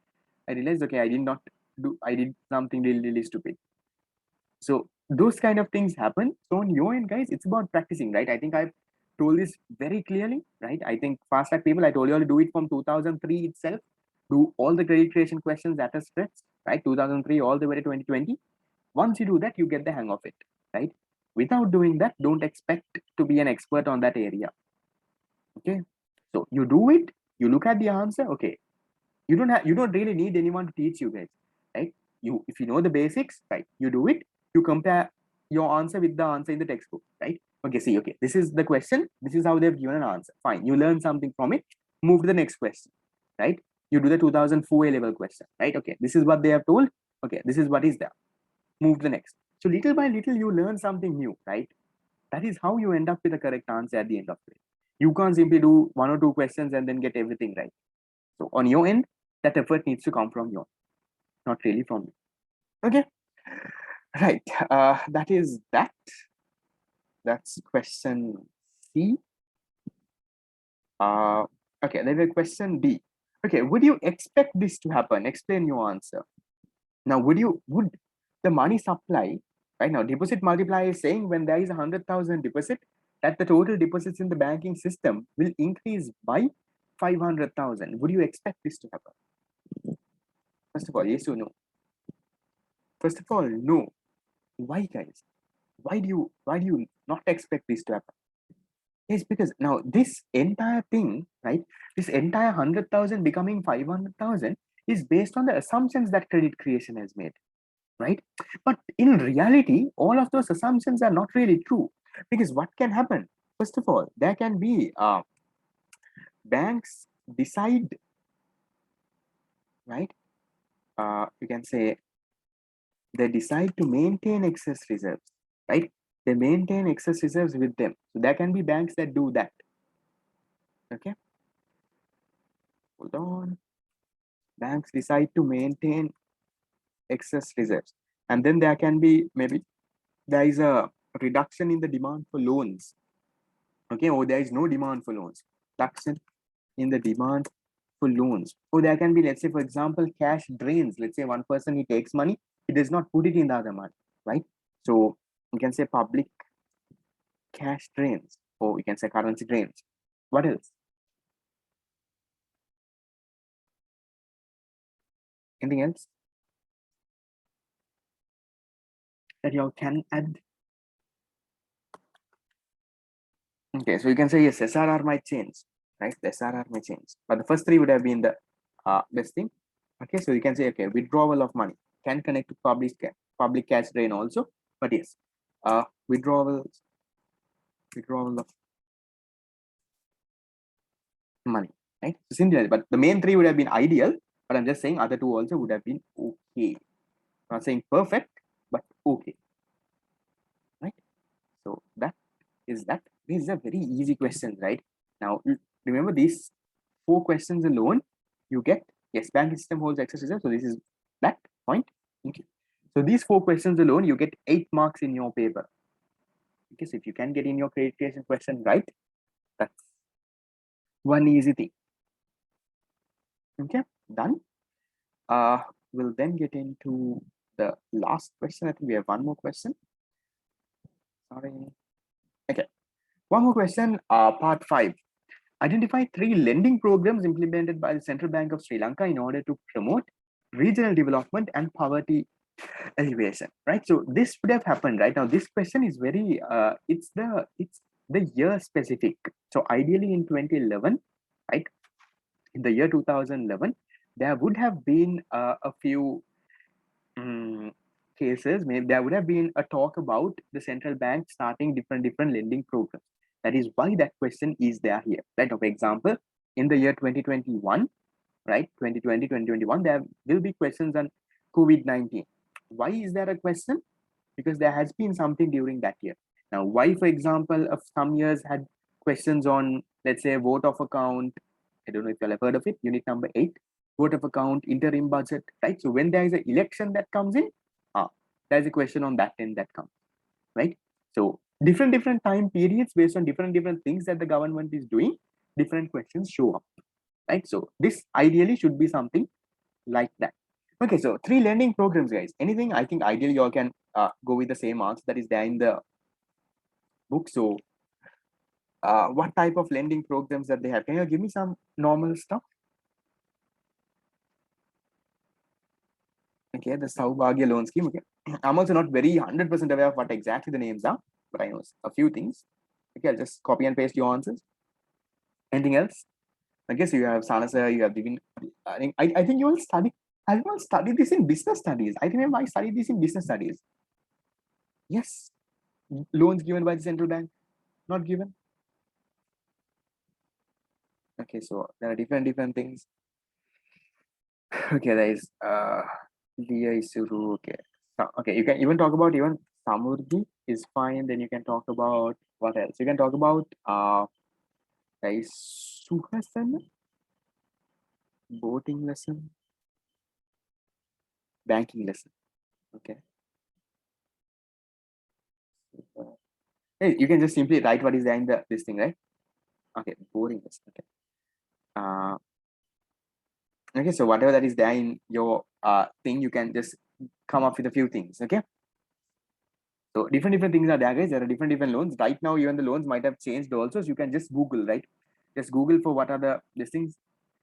okay, I did something really, really stupid. So those kind of things happen. So on your end, guys, it's about practicing, right? I think I've told this very clearly, right? I think fast track people, I told you all to do it from 2003 itself. Do all the credit creation questions at a stretch, right? 2003 all the way to 2020. Once you do that, you get the hang of it, right? Without doing that, don't expect to be an expert on that area. Okay. So you do it, you look at the answer. Okay. You don't really need anyone to teach you, guys, right? If you know the basics, right, you do it, you compare your answer with the answer in the textbook, right? Okay, see, okay, this is the question, this is how they've given an answer. Fine, you learn something from it, move to the next question, right? You do the 2004 A-level question, right? Okay, this is what they have told. Okay, this is what is there. Move to the next. So little by little, you learn something new, right? That is how you end up with the correct answer at the end of it. You can't simply do one or two questions and then get everything right. So on your end, that effort needs to come from you, not really from me. Okay. Right. That is that. That's question C. Okay, then a question D. Okay, would you expect this to happen? Explain your answer. Now, would the money supply, right now, deposit multiplier is saying when there is 100,000 deposit, that the total deposits in the banking system will increase by 500,000. Would you expect this to happen? First of all, yes or no? First of all, no. Why, guys? Why do you not expect this to happen? Yes, because now this entire thing, right? This entire 100,000 becoming 500,000 is based on the assumptions that credit creation has made, right? But in reality, all of those assumptions are not really true. Because what can happen? First of all, there can be banks decide, right? You can say they decide to maintain excess reserves, right? They maintain excess reserves with them. So there can be banks that do that. Okay, hold on. Banks decide to maintain excess reserves, and then there can be maybe there is a reduction in the demand for loans. Okay, or there is no demand for loans. Reduction in the demand for loans. Or there can be, let's say, for example, cash drains. Let's say one person, he takes money, he does not put it in the other money, right? So you can say public cash drains, or you can say currency drains. What else? Anything else that you all can add? Okay, so you can say yes, SRR might change, right? The SRR may change, but the first three would have been the best thing. Okay, so you can say, okay, withdrawal of money can connect to public cash drain also, but yes, withdrawal of money, right? So similarly, but the main three would have been ideal, but I'm just saying other two also would have been okay. I'm not saying perfect, but okay, right? So that is that. These are very easy questions, right? Now, remember these 4 questions alone, you get, yes, banking system holds excess reserve. So this is that point. Okay. So these 4 questions alone, you get 8 marks in your paper. Because if you can get in your credit creation question right, that's one easy thing. Okay, done. We'll then get into the last question. I think we have one more question. Sorry. Okay, one more question. Part 5. Identify 3 lending programs implemented by the Central Bank of Sri Lanka in order to promote regional development and poverty alleviation. Right. So this would have happened right now. This question is very. It's the year specific. So ideally in 2011, right? In the year 2011, there would have been a few cases. Maybe there would have been a talk about the central bank starting different lending programs. That is why that question is there here. Right. For example, in the year 2021, right, 2020, 2021, there will be questions on COVID-19. Why is there a question? Because there has been something during that year. Now, why, for example, of some years had questions on, let's say, vote of account. I don't know if you have heard of it. Unit number 8, vote of account, interim budget, right? So when there is an election that comes in, there's a question on that end that comes, right? So different time periods based on different things that the government is doing, different questions show up, right? So this ideally should be something like that. Okay, so 3 lending programs, guys. Anything? I think ideally you all can go with the same answer that is there in the book. So what type of lending programs that they have? Can you give me some normal stuff? Okay, the Saubhagya loan scheme. Okay, I'm also not very 100% aware of what exactly the names are, but I know a few things. Okay, I'll just copy and paste your answers. Anything else? I guess you have Sanasa, you have given. I think you will study. I will study this in business studies. I remember I studied this in business studies. Yes, loans given by the central bank, not given. Okay, so there are different things. Okay, there is Dia Isuru. Okay, so, okay, you can even talk about even Samurgi is fine. Then you can talk about what else? You can talk about there is Suhasana, boating lesson, banking lesson. Okay, hey, you can just simply write what is there in the this thing, right? Okay, boring lesson. Okay. Okay, so whatever that is there in your thing, you can just come up with a few things. Okay. So different things are there, guys. There are different loans. Right now, even the loans might have changed also. So you can just Google, right? Just Google for what are the listings.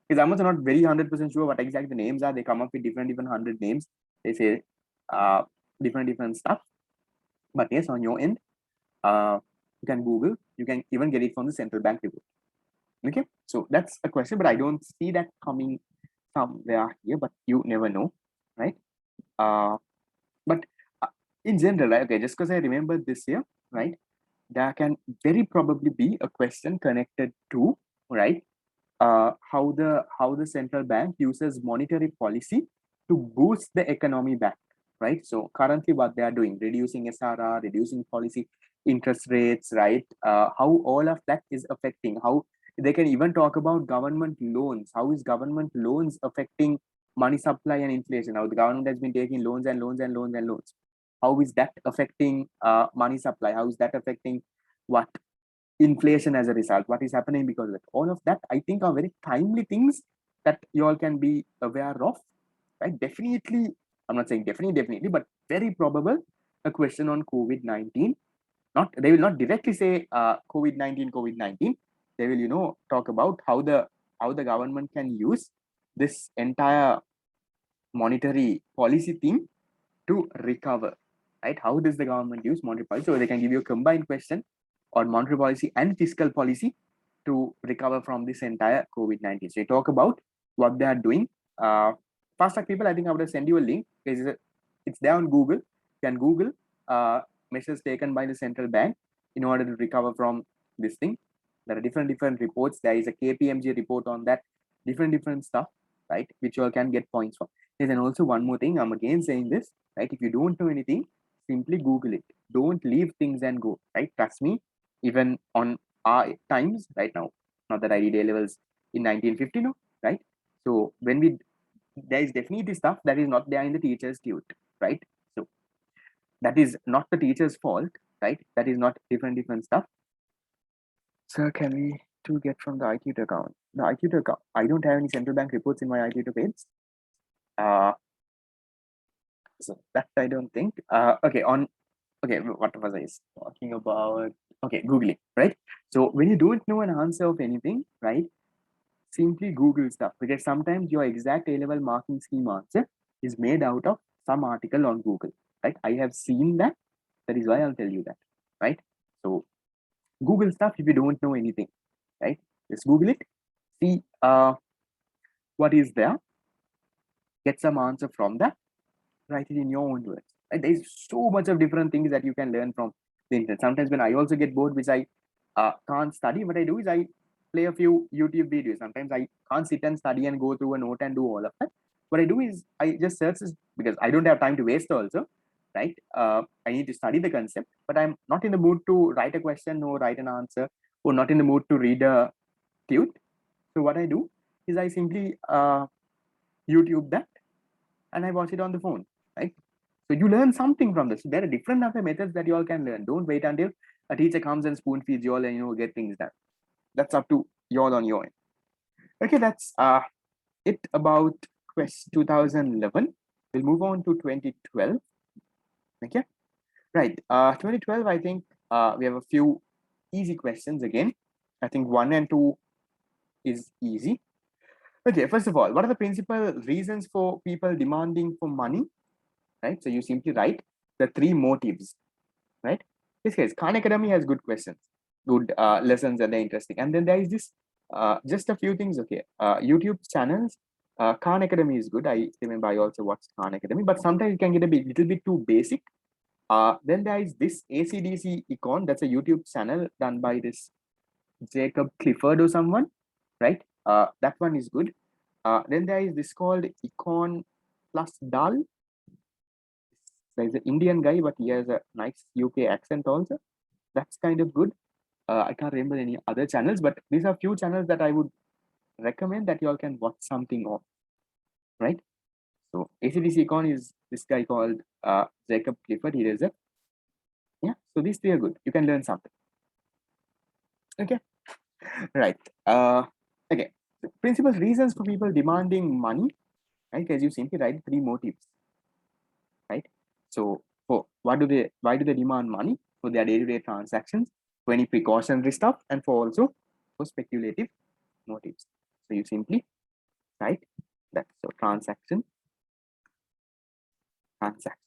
Because I'm also not very 100% sure what exactly the names are. They come up with different 100 names. They say different stuff. But yes, on your end, you can Google. You can even get it from the central bank report. Okay, so that's a question, but I don't see that coming somewhere here. But you never know, right? But in general, right? Okay, just because I remember this year, right? there can very probably be a question connected to, right, how the central bank uses monetary policy to boost the economy back, right? So currently what they are doing, reducing SRR, reducing policy interest rates, right? How all of that is affecting, how they can even talk about government loans. How is government loans affecting money supply and inflation? How the government has been taking loans and loans and loans and loans. How is that affecting money supply? How is that affecting what inflation as a result? What is happening because of it? All of that, I think, are very timely things that you all can be aware of, right? Definitely, I'm not saying definitely, but very probable a question on COVID-19. Not, they will not directly say COVID-19. They will, talk about how the government can use this entire monetary policy thing to recover, right? How does the government use monetary policy? So they can give you a combined question on monetary policy and fiscal policy to recover from this entire COVID-19. So you talk about what they are doing. Fast track people, I think I would send you a link. It's there on Google. You can Google measures taken by the central bank in order to recover from this thing. There are different reports. There is a KPMG report on that, different stuff, right? Which you all can get points from. And then also one more thing, I'm again saying this, right? If you don't know anything, simply Google it. Don't leave things and go, right? Trust me, even on our times right now, not that I did A levels in 1950, no, right? So when there is definitely stuff that is not there in the teacher's tute, right? So that is not the teacher's fault, right? That is not different stuff. Sir, can we to get from the iTutor account? The iTutor account, I don't have any central bank reports in my iTutor page. So that I don't think. Okay, what was I talking about? Okay, Googling, right? So when you don't know an answer of anything, right, simply Google stuff, because sometimes your exact A-level marking scheme answer is made out of some article on Google, right? I have seen that. That is why I'll tell you that, right? So Google stuff if you don't know anything, right? Just Google it, see what is there, get some answer from that, write it in your own words. Right? There's so much of different things that you can learn from the internet. Sometimes when I also get bored, which I can't study, what I do is I play a few YouTube videos. Sometimes I can't sit and study and go through a note and do all of that. What I do is I just search this because I don't have time to waste also, right? I need to study the concept, but I'm not in the mood to write a question or write an answer, or not in the mood to read a tute. So what I do is I simply YouTube that and I watch it on the phone, right? So you learn something from this. There are different other methods that you all can learn. Don't wait until a teacher comes and spoon feeds you all and get things done. That's up to you all on your end. Okay, that's it about quest 2011. We'll move on to 2012. Okay, right. 2012. I think we have a few easy questions again. I think 1 and 2 is easy. Okay, first of all, what are the principal reasons for people demanding for money? Right, so you simply write the 3 motives, right? This case, Khan Academy has good questions, good lessons, and they're interesting. And then there is this, just a few things. Okay, YouTube channels. Khan Academy is good. I remember I also watched Khan Academy, but sometimes it can get a little bit too basic. Then there is this ACDC Econ. That's a YouTube channel done by this Jacob Clifford or someone, right? That one is good. Then there is this called Econ Plus Dal. There's an Indian guy, but he has a nice UK accent also. That's kind of good. I can't remember any other channels, but these are few channels that I would recommend that you all can watch something of, right? So ACDC Econ is this guy called Jacob Clifford. He is a, yeah. So these 3 are good. You can learn something. Okay, right. Okay. So principal reasons for people demanding money, right? As you simply write 3 motives, right? So for why do they demand money? For their day-to-day transactions, for any precautionary stuff, and for also for speculative motives. So you simply write that. So transaction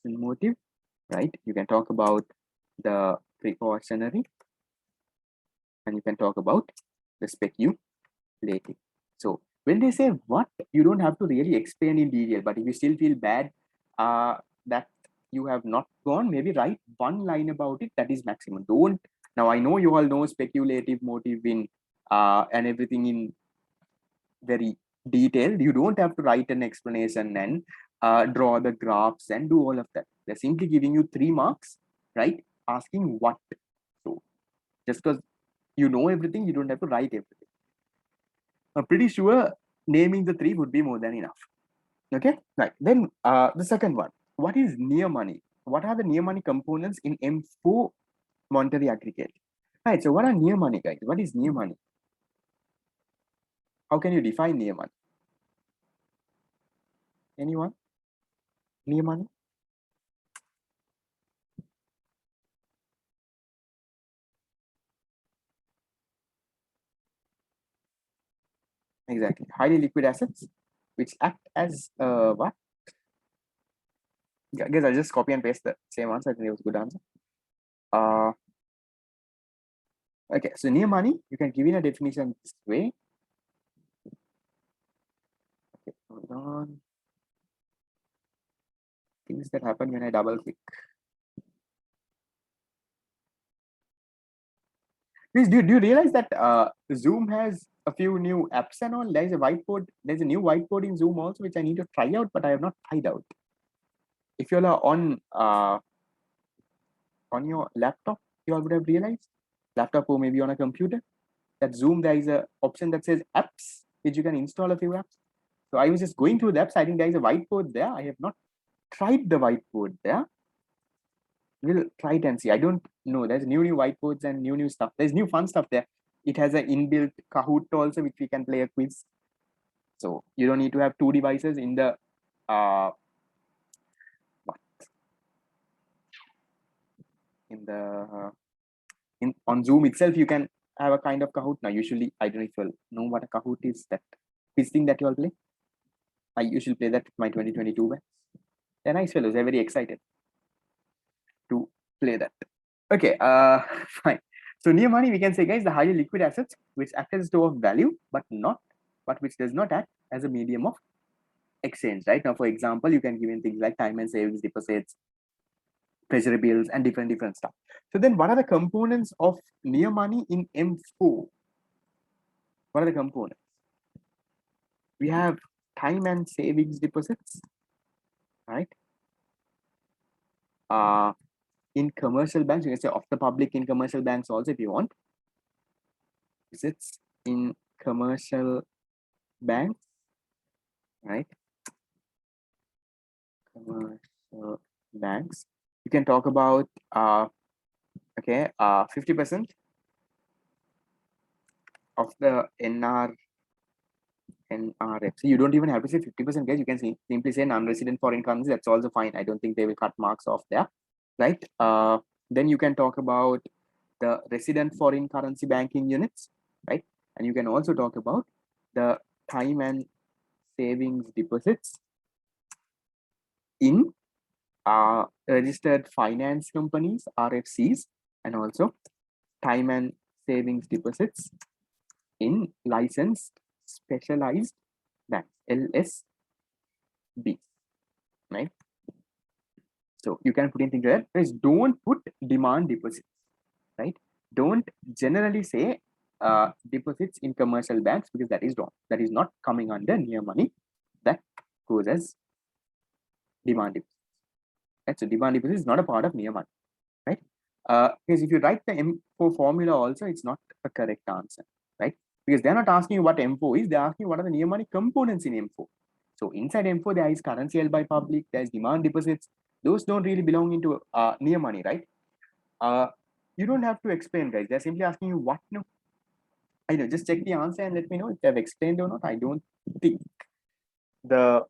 motive, right? You can talk about the precautionary, and you can talk about the speculative. So when they say what, you don't have to really explain in detail, but if you still feel bad that you have not gone, maybe write 1 line about it. That is maximum. Don't Now I know you all know speculative motive in and everything in very detailed. You don't have to write an explanation and draw the graphs and do all of that. They're simply giving you 3 marks, right? Asking what. So just because you know everything, you don't have to write everything. I'm pretty sure naming the 3 would be more than enough. Okay, right. Then the second one, what is near money? What are the near money components in M4 monetary aggregate? Right, so what are near money, guys? What is near money? How can you define near money? Anyone? Near money? Exactly. Highly liquid assets, which act as what? I guess I'll just copy and paste the same answer. I think it was a good answer. Uh, okay, so near money, you can give in a definition this way. Okay, hold on. Things that happen when I double click. Please, do you realize that Zoom has a few new apps and all? There's a whiteboard. There's a new whiteboard in Zoom also, which I need to try out, but I have not tried out. If you all are on your laptop, you all would have realized, laptop or maybe on a computer, that Zoom, there is a option that says apps, which you can install a few apps. So I was just going through the apps. I think there is a whiteboard there. I have not tried the whiteboard there. We'll try it and see. I don't know. There's new whiteboards and new stuff. There's new fun stuff there. It has an inbuilt Kahoot also, which we can play a quiz. So you don't need to have 2 devices in the on Zoom itself. You can have a kind of Kahoot. Now, usually, I don't know if you know what a Kahoot is. That quiz thing that you all play. I usually play that with my 2022 batch. They're nice fellows. They're very excited to play that. Okay, fine. So near money, we can say, guys, the highly liquid assets which act as a store of value, but which does not act as a medium of exchange, right? Now, for example, you can give in things like time and savings deposits, treasury bills, and different stuff. So then what are the components of near money in M4? What are the components? We have time and savings deposits, right? In commercial banks, you can say off the public in commercial banks also if you want. Deposits in commercial banks, right? Commercial banks. You can talk about 50% of the NRF. So you don't even have to say 50%, guys. You can simply say non-resident foreign currency. That's also fine. I don't think they will cut marks off there, right? Then you can talk about the resident foreign currency banking units, right? And you can also talk about the time and savings deposits in registered finance companies, RFCs, and also time and savings deposits in licensed specialized banks, LSB, right? So you can put in things there. Guys, don't put demand deposits, right? Don't generally say deposits in commercial banks, because that is wrong. That is not coming under near money. That goes as demand deposits. Right? So demand deposits is not a part of near money, right? Because if you write the M4 formula also, it's not a correct answer, right? Because they're not asking you what M4 is, they're asking what are the near money components in M4. So inside M4, there is currency held by public, there's demand deposits. Those don't really belong into near money, right? You don't have to explain, guys. They're simply asking you what. No, I know. Just check the answer and let me know if they've explained or not. I don't think the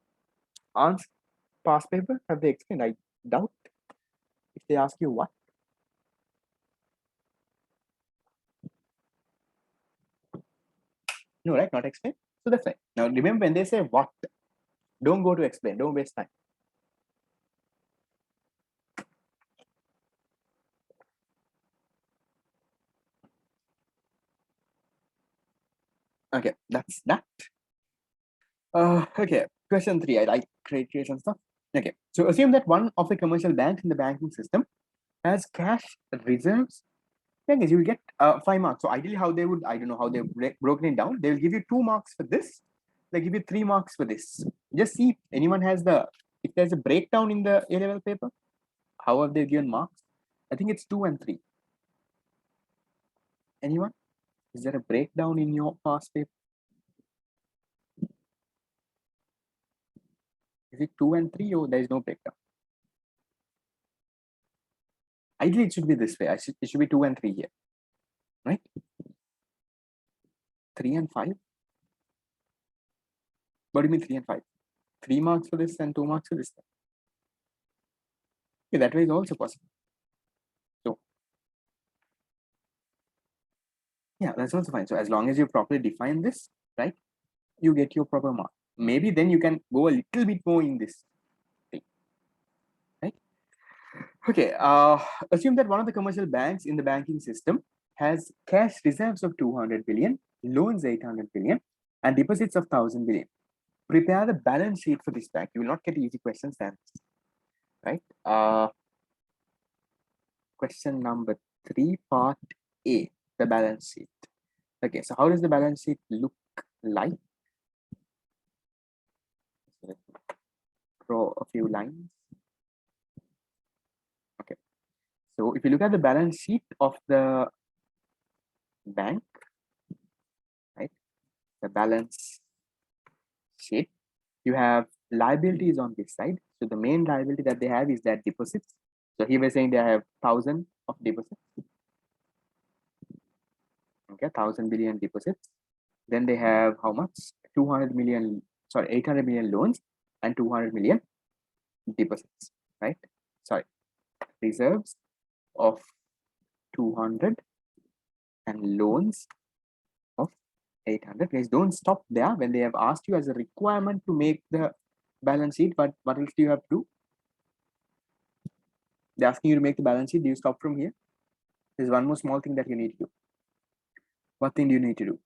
answer past paper have they explained. I doubt if they ask you what. No, right? Not explain. So that's right. Now remember, when they say what, don't go to explain. Don't waste time. Okay, that's that. Okay, question 3. I like creation stuff. Okay, so assume that one of the commercial banks in the banking system has cash reserves then you will get 5 marks. So ideally how they would, I don't know how they've broken it down. They will give you 2 marks for this. They give you 3 marks for this. Just see if anyone has if there's a breakdown in the A-level paper, how have they given marks? I think it's 2 and 3. Anyone? Is there a breakdown in your past paper? Is it 2 and 3 or there is no breakdown? Ideally, it should be this way. It should be 2 and 3 here, right? 3 and 5. What do you mean 3 and 5? 3 marks for this and 2 marks for this. Okay, that way is also possible. So, yeah, that's also fine. So as long as you properly define this, right, you get your proper mark. Maybe then you can go a little bit more in this thing, right? Okay, assume that one of the commercial banks in the banking system has cash reserves of 200 billion, loans 800 billion, and deposits of 1000 billion. Prepare the balance sheet for this bank. You will not get easy questions then, right? Question number 3, part A, the balance sheet. Okay, so how does the balance sheet look like? Draw a few lines. Okay, so if you look at the balance sheet of the bank, right, the balance sheet, you have liabilities on this side. So the main liability that they have is that deposits. So here we're saying they have 1000 of deposits. Okay, 1000 billion deposits. Then they have how much? 800 million loans and 200 million deposits, right? Sorry, reserves of 200 and loans of 800. Guys, don't stop there. When they have asked you as a requirement to make the balance sheet, but what else do you have to do? They're asking you to make the balance sheet. Do you stop from here? There's one more small thing that you need to do. What thing do you need to do?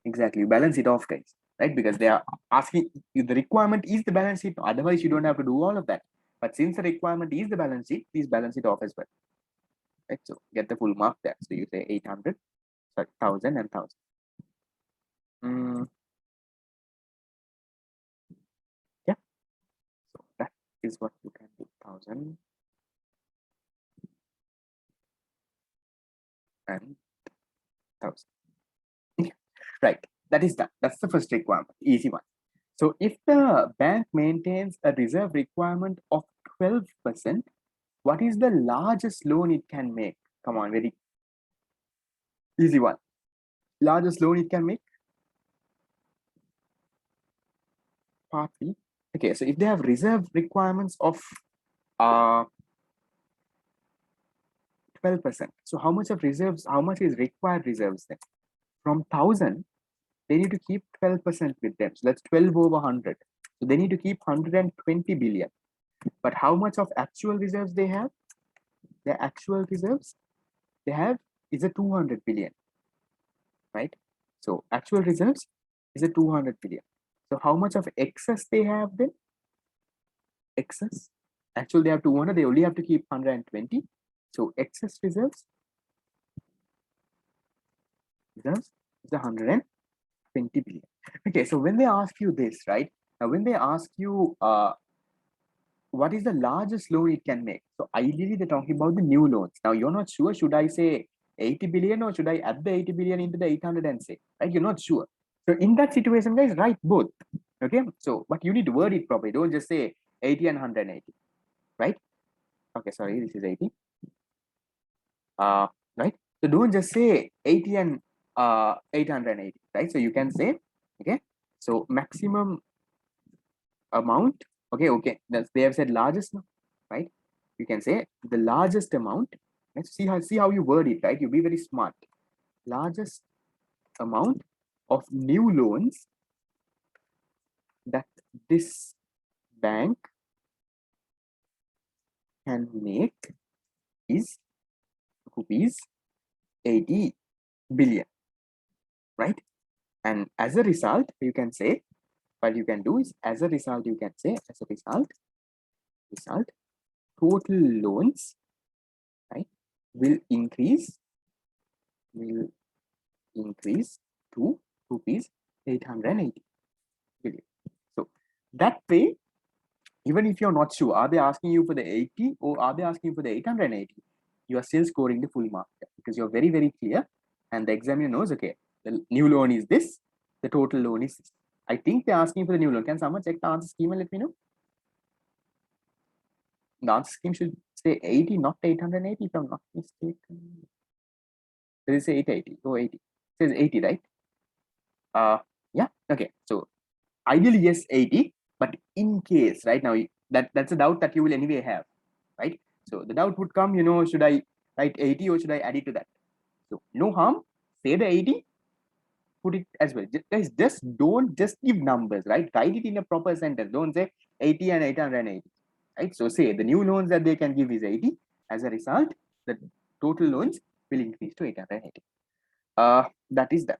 Exactly, you balance it off, guys, right? Because they are asking you, the requirement is the balance sheet. Otherwise, you don't have to do all of that. But since the requirement is the balance sheet, please balance it off as well. Right? So get the full mark there. So you say 800, sorry, 1000 and 1000. Yeah. So that is what you can do. 1000 and 1000. Right. That is done. That's the first requirement. Easy one. So if the bank maintains a reserve requirement of 12%, what is the largest loan it can make? Come on, very easy one. Largest loan it can make? Part B. Okay, so if they have reserve requirements of 12%, so how much of reserves, how much is required reserves then? From 1000, they need to keep 12% with them. So that's 12 over 100. So they need to keep 120 billion. But how much of actual reserves they have? Their actual reserves they have is a 200 billion, right? So actual reserves is a 200 billion. So how much of excess they have then? Excess. Actually, they have 200. They only have to keep 120. So excess reserves is 120 billion. Okay, so when they ask you this, right? Now, when they ask you what is the largest loan it can make? So ideally, they're talking about the new loans. Now, you're not sure, should I say 80 billion or should I add the 80 billion into the 800 and say, right? You're not sure. So in that situation, guys, write both. Okay, so but you need to word it properly. Don't just say 80 and 180, right? Okay, sorry, this is 80. Right? So don't just say 80 and 880, right? So you can say, okay, so maximum amount, okay, they have said largest, right? You can say the largest amount. Let's see how you word it, right? You be very smart. Largest amount of new loans that this bank can make is rupees 80 billion, right? And as a result, you can say, what you can do is, as a result, you can say, as a result, total loans, right, will increase will increase to rupees 880 billion. So that way, even if you're not sure, are they asking you for the 80 or are they asking you for the 880? You are still scoring the full mark because you're very, very clear. And the examiner knows, okay, the new loan is this, the total loan is this. I think they're asking for the new loan. Can someone check the answer scheme and let me know? The answer scheme should say 80, not 880, if I'm not mistaken. Does it say 880 or 80? It says 80, right? Yeah, okay. So ideally, yes, 80, but in case, right now, that's a doubt that you will anyway have, right? So the doubt would come, should I write 80 or should I add it to that? So no harm, say the 80, put it as well. Guys, just don't just give numbers, right? Write it in a proper sentence. Don't say 80 and 880, right? So say the new loans that they can give is 80. As a result, the total loans will increase to 880. That is that.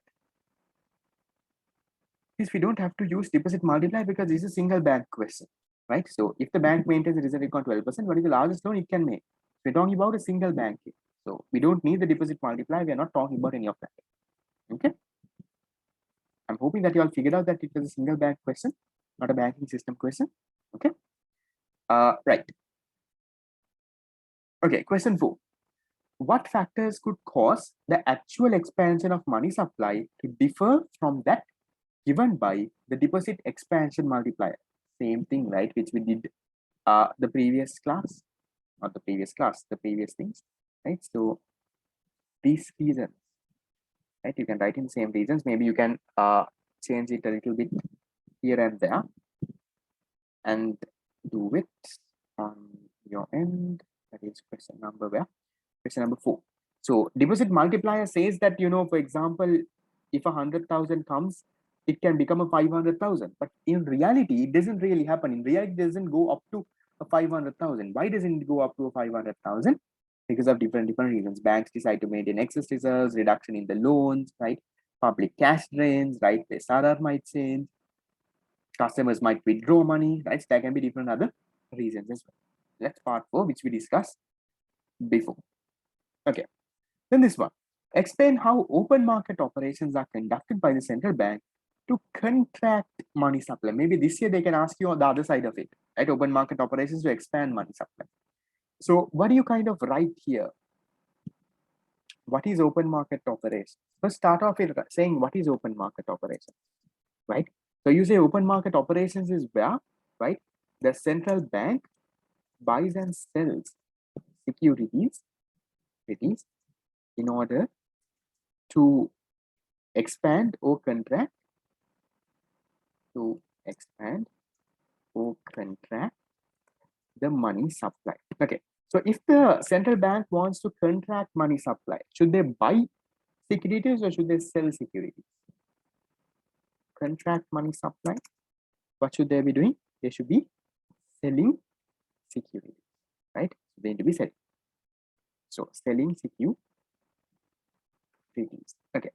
We don't have to use deposit multiplier because this is a single bank question, right? So if the bank maintains a reserve account 12%, what is the largest loan it can make? We're talking about a single bank here. So we don't need the deposit multiplier. We are not talking about any of that. Okay. I'm hoping that you all figured out that it was a single bank question, not a banking system question. Okay. Right. Okay. Question 4. What factors could cause the actual expansion of money supply to differ from that given by the deposit expansion multiplier? Same thing, right? Which we did the previous class, not the previous class, the previous things, right? So these reasons, right? You can write in same reasons. Maybe you can change it a little bit here and there and do it on your end. That is question number where? Question number 4. So deposit multiplier says that, for example, if 100,000 comes, it can become a 500,000. But in reality, it doesn't really happen. In reality, it doesn't go up to a 500,000. Why doesn't it go up to a 500,000? Because of different reasons. Banks decide to maintain excess reserves, reduction in the loans, right? Public cash drains, right? The SRR might change. Customers might withdraw money, right? So there can be different other reasons as well. That's part 4, which we discussed before. Okay. Then this one. Explain how open market operations are conducted by the central bank to contract money supply. Maybe this year they can ask you on the other side of it, right? Open market operations to expand money supply. So what do you kind of write here? What is open market operations? First start off with saying what is open market operations, right? So you say open market operations is where, right? The central bank buys and sells securities in order to expand or contract the money supply. Okay, so if the central bank wants to contract money supply, should they buy securities or should they sell securities? Contract money supply, what should they be doing? They should be selling securities, right? They need to be selling. So selling securities. Okay,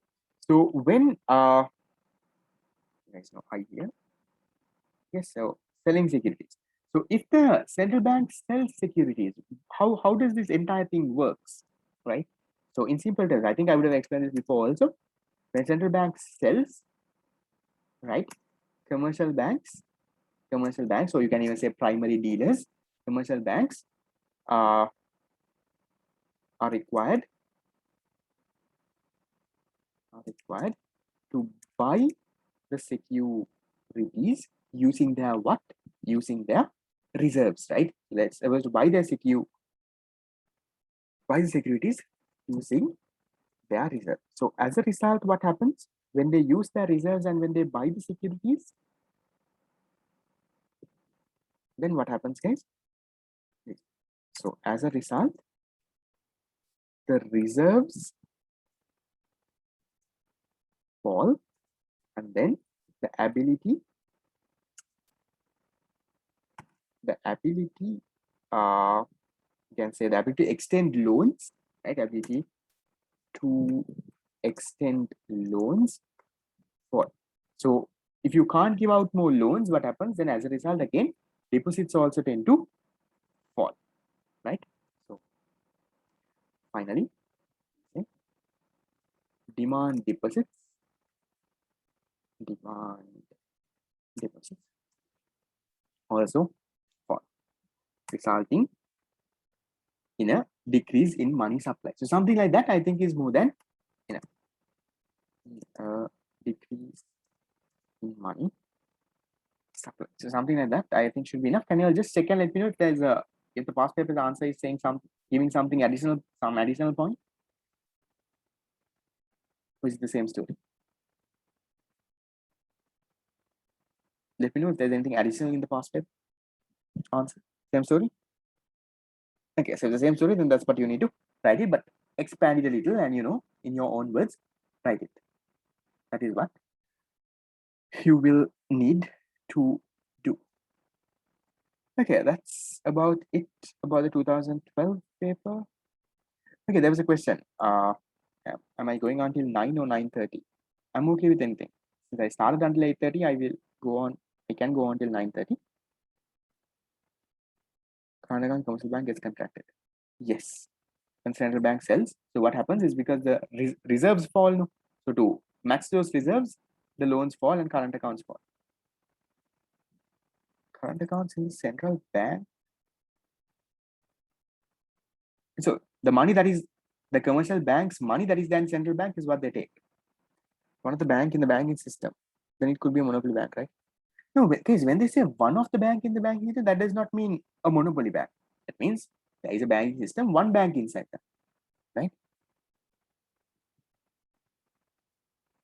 so when there's no idea. Yes, so selling securities. So if the central bank sells securities, how does this entire thing works, right? So in simple terms, I think I would have explained this before also. When central bank sells, right, commercial banks, so you can even say primary dealers, commercial banks are required to buy the securities using their what? Using their reserves, right? Let's suppose to buy the securities using their reserves. So as a result, what happens when they use their reserves and when they buy the securities? Then what happens, guys? So as a result, the reserves fall, and then the ability you can say the ability to extend loans, right? Ability to extend loans fall. So if you can't give out more loans, what happens? Then as a result, again, deposits also tend to fall, right? So finally, okay, demand deposits, demand deposits also fall, resulting in a decrease in money supply. So something like that, I think, is more than enough. Decrease in money supply. So something like that, I think, should be enough. Can you just check and let me know if there's a, if the past paper's answer is saying something, giving something additional, some additional point, which is the same story. Let me know if there's anything additional in the past paper answer. Same story. Okay, so the same story, then that's what you need to write it, but expand it a little and, you know, in your own words, write it. That is what you will need to do. Okay, that's about it about the 2012 paper. Okay, there was a question. Am I going until 9 or 9:30? I'm okay with anything. Since I started until 8:30, I will go on. I can go until 9:30. Karnataka Commercial Bank gets contracted. Yes. And central bank sells. So what happens is, because the reserves fall, no? So to match those reserves, the loans fall and current accounts fall. Current accounts in the central bank. So the money that is the commercial bank's money that is then central bank is what they take. One of the bank in the banking system. Then it could be a monopoly bank, right? No, because when they say one of the bank in the banking system, that does not mean a monopoly bank. That means there is a banking system, one bank inside that, right?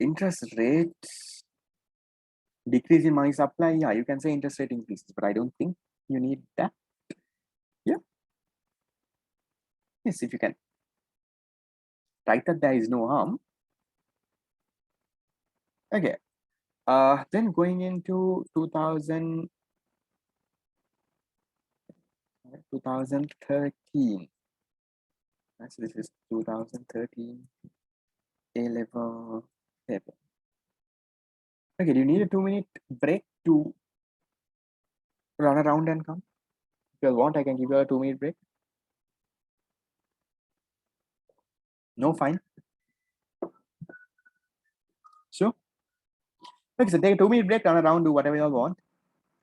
Interest rates decrease in money supply. Yeah, you can say interest rate increases, but I don't think you need that. Yeah. Yes, if you can write that, there is no harm. Okay. Then going into 2013. So this is 2013 A-level paper. Okay, do you need a 2-minute break to run around and come? If you want, I can give you a 2-minute break. No, fine. Sure. Okay, so take a 2-minute break, run around, do whatever you want.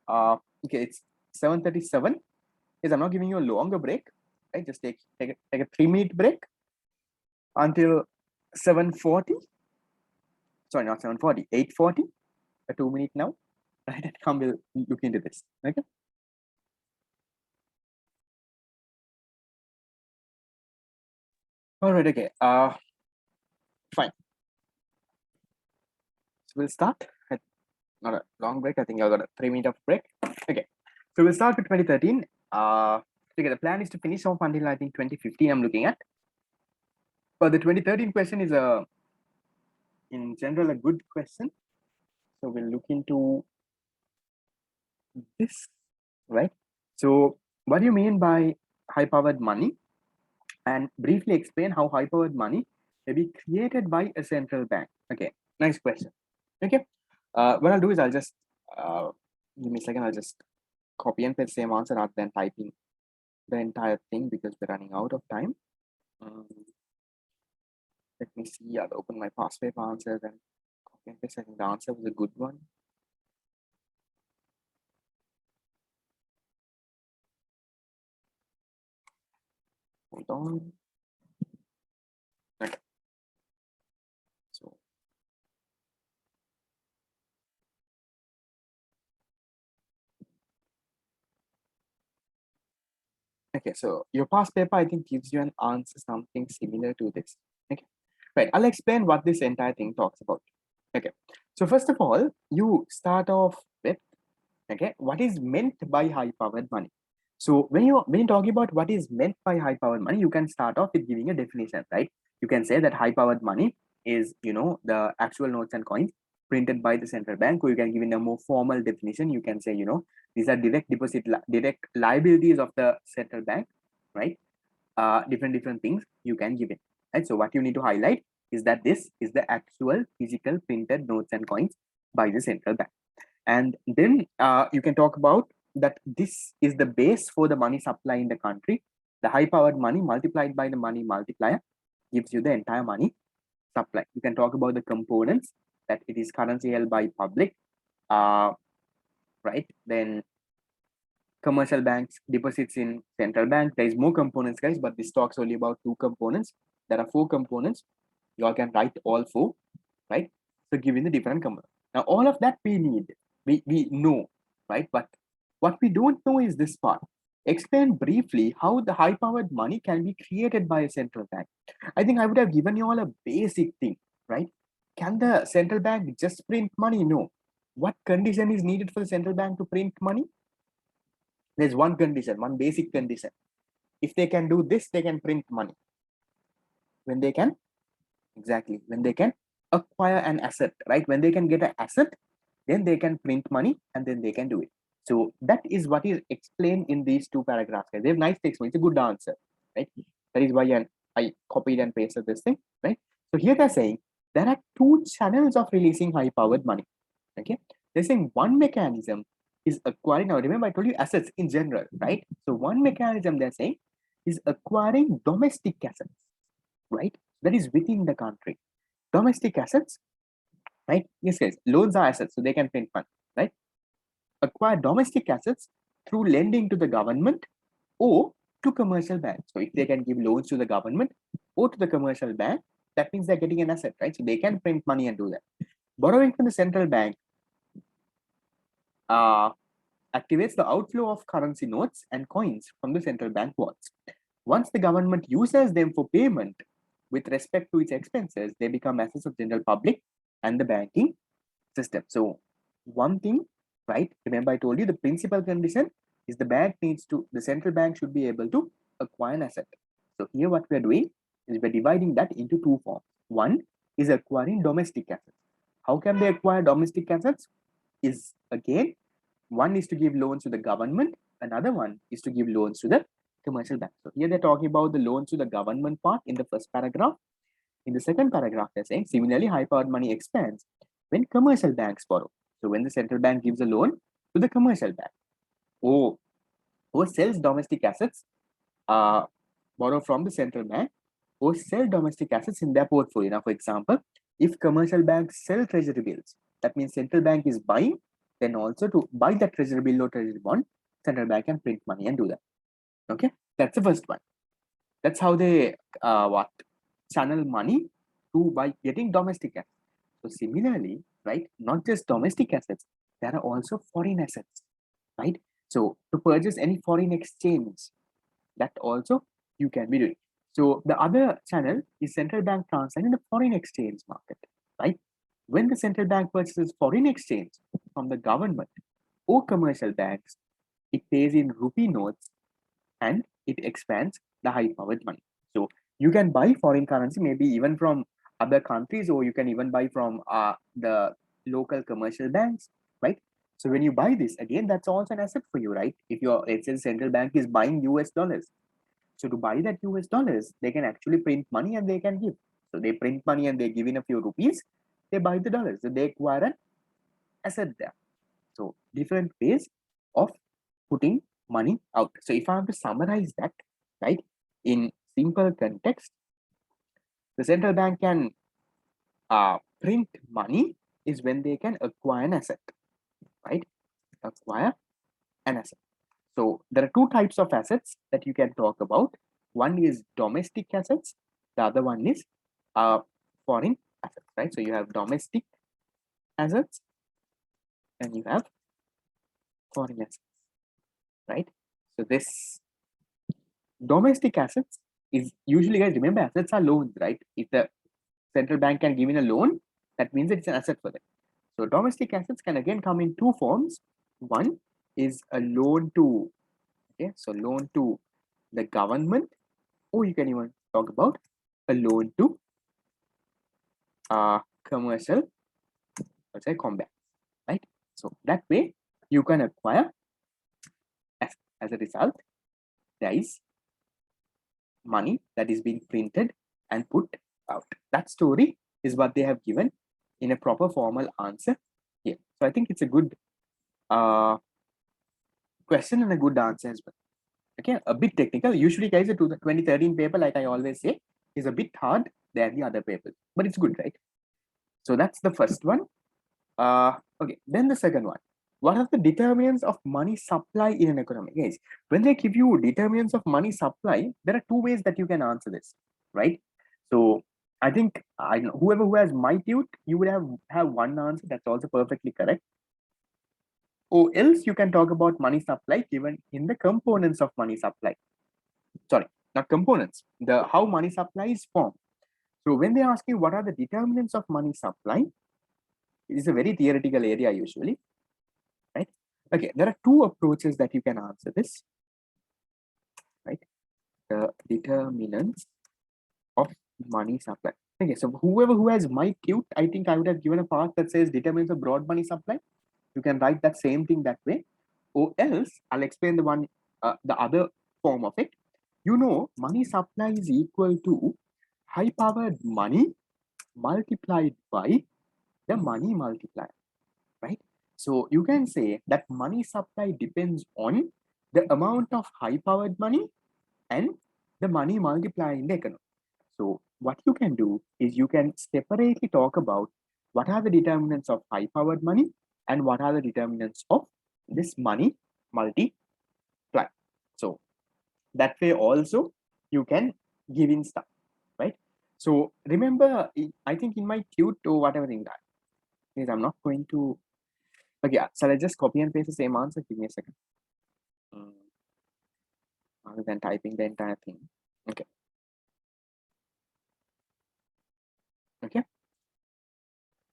Okay, it's 7:37. Yes, I'm not giving you a longer break. Right, just take a 3-minute break until 7:40. Sorry, not 7:40, 8:40. A 2-minute now. Right, and come, we'll look into this. Okay. All right. Okay. Fine. So we'll start. Not a long break. I think I got a 3-minute of break. Okay. So we'll start with 2013. Okay, the plan is to finish off until I think 2015. I'm looking at. But the 2013 question is in general a good question. So we'll look into this, right? So what do you mean by high-powered money? And briefly explain how high-powered money may be created by a central bank. Okay, nice question. Okay, what I'll do is I'll just give me a second. I'll just copy and paste same answer rather than typing the entire thing because we're running out of time. Let me see. I'll open my past paper answers and copy and paste. I think the answer was a good one. Hold on. Okay. So okay, so your past paper I think gives you an answer something similar to this. Okay, right. I'll explain what this entire thing talks about. Okay, so first of all, you start off with what is meant by high-powered money. So when you talk about what is meant by high-powered money, you can start off with giving a definition, right? You can say that high-powered money is, you know, the actual notes and coins printed by the central bank, or you can give in a more formal definition. You can say, you know, these are direct liabilities of the central bank, right? Different things you can give it, right? So what you need to highlight is that this is the actual physical printed notes and coins by the central bank. And then you can talk about that this is the base for the money supply in the country. The high-powered money multiplied by the money multiplier gives you the entire money supply. You can talk about the components, that it is currency held by public, right? Then commercial banks deposits in central bank. There is more components, guys, but this talks only about 2 components. There are 4 components. You all can write all 4, right? So given the different components. Now all of that we need, we know, right? But what we don't know is this part. Explain briefly how the high powered money can be created by a central bank. I think I would have given you all a basic thing, right? Can the central bank just print money? No. What condition is needed for the central bank to print money? There's one condition, one basic condition. If they can do this, they can print money. When they can, exactly, when they can acquire an asset, right? When they can get an asset, then they can print money and then they can do it. So that is what is explained in these 2 paragraphs. They have nice text. It's a good answer, right? That is why I copied and pasted this thing, right? So here they're saying there are 2 channels of releasing high powered money. Okay, they're saying one mechanism is acquiring. Now remember, I told you assets in general, right? So one mechanism they're saying is acquiring domestic assets, right? That is within the country. Domestic assets, right? Yes, guys, loans are assets, so they can print money, right? Acquire domestic assets through lending to the government or to commercial banks. So if they can give loans to the government or to the commercial bank, that means they're getting an asset, right? So they can print money and do that. Borrowing from the central bank activates the outflow of currency notes and coins from the central bank vaults. Once the government uses them for payment with respect to its expenses, they become assets of general public and the banking system. So one thing, right? Remember I told you the principal condition is the central bank should be able to acquire an asset. So here what we're doing is we're dividing that into 2 forms. One is acquiring domestic assets. How can they acquire domestic assets? Is again, one is to give loans to the government, another one is to give loans to the commercial bank. So here they're talking about the loans to the government part in the first paragraph. In the second paragraph, they're saying similarly, high powered money expands when commercial banks borrow. So when the central bank gives a loan to the commercial bank or sells domestic assets, borrow from the central bank or sell domestic assets in their portfolio. Now, for example, if commercial banks sell treasury bills, that means central bank is buying, then also to buy that treasury bill or treasury bond, central bank can print money and do that. Okay, that's the first one. That's how they channel money to by getting domestic assets. So similarly, right, not just domestic assets, there are also foreign assets, right? So to purchase any foreign exchange, that also you can be doing. So the other channel is central bank transfer in the foreign exchange market, right? When the central bank purchases foreign exchange from the government or commercial banks, it pays in rupee notes and it expands the high powered money. So you can buy foreign currency, maybe even from other countries, or you can even buy from the local commercial banks, right? So when you buy this, again, that's also an asset for you, right? If your, let's say, central bank is buying US dollars. So to buy that US dollars, they can actually print money and they can give. So they print money and they give in a few rupees, they buy the dollars, so they acquire an asset there. So different ways of putting money out. So if I have to summarize that, right, in simple context, the central bank can print money is when they can acquire an asset, right? Acquire an asset. So there are 2 types of assets that you can talk about. One is domestic assets. The other one is foreign assets, right? So you have domestic assets and you have foreign assets, right? So this domestic assets is usually, guys, remember, assets are loans, right? If the central bank can give in a loan, that means it's an asset for them. So domestic assets can again come in 2 forms. One is a loan to, okay, so loan to the government, or you can even talk about a loan to commercial, let's say, combat, right? So that way you can acquire as a result, there is money that is being printed and put out. That story is what they have given in a proper formal answer here. So I think it's a good question and a good answer as well. Okay, a bit technical. Usually, guys, the 2013 paper, like I always say, is a bit hard than the other papers, but it's good, right? So that's the first one. Okay, then the second one. What are the determinants of money supply in an economy? Guys, when they give you determinants of money supply, there are two ways that you can answer this, right? So I think whoever who has my tute, you would have one answer. That's also perfectly correct. Or else you can talk about money supply given in the components of money supply. Sorry, not components. The how money supply is formed. So when they ask you what are the determinants of money supply, it is a very theoretical area usually, right? Okay, there are two approaches that you can answer this, right? The determinants of money supply. Okay, so whoever who has my tute, I think I would have given a part that says determinants of broad money supply. You can write that same thing that way, or else I'll explain the other form of it. You know, money supply is equal to high powered money multiplied by the money multiplier, right? So you can say that money supply depends on the amount of high powered money and the money multiplier in the economy. So what you can do is you can separately talk about what are the determinants of high powered money and what are the determinants of this money multiply. So that way also you can give in stuff, right? So remember, I think in my tute or whatever thing that is, I'm not going to, okay, so let's just copy and paste the same answer. Give me a second. Rather than typing the entire thing. Okay. Okay.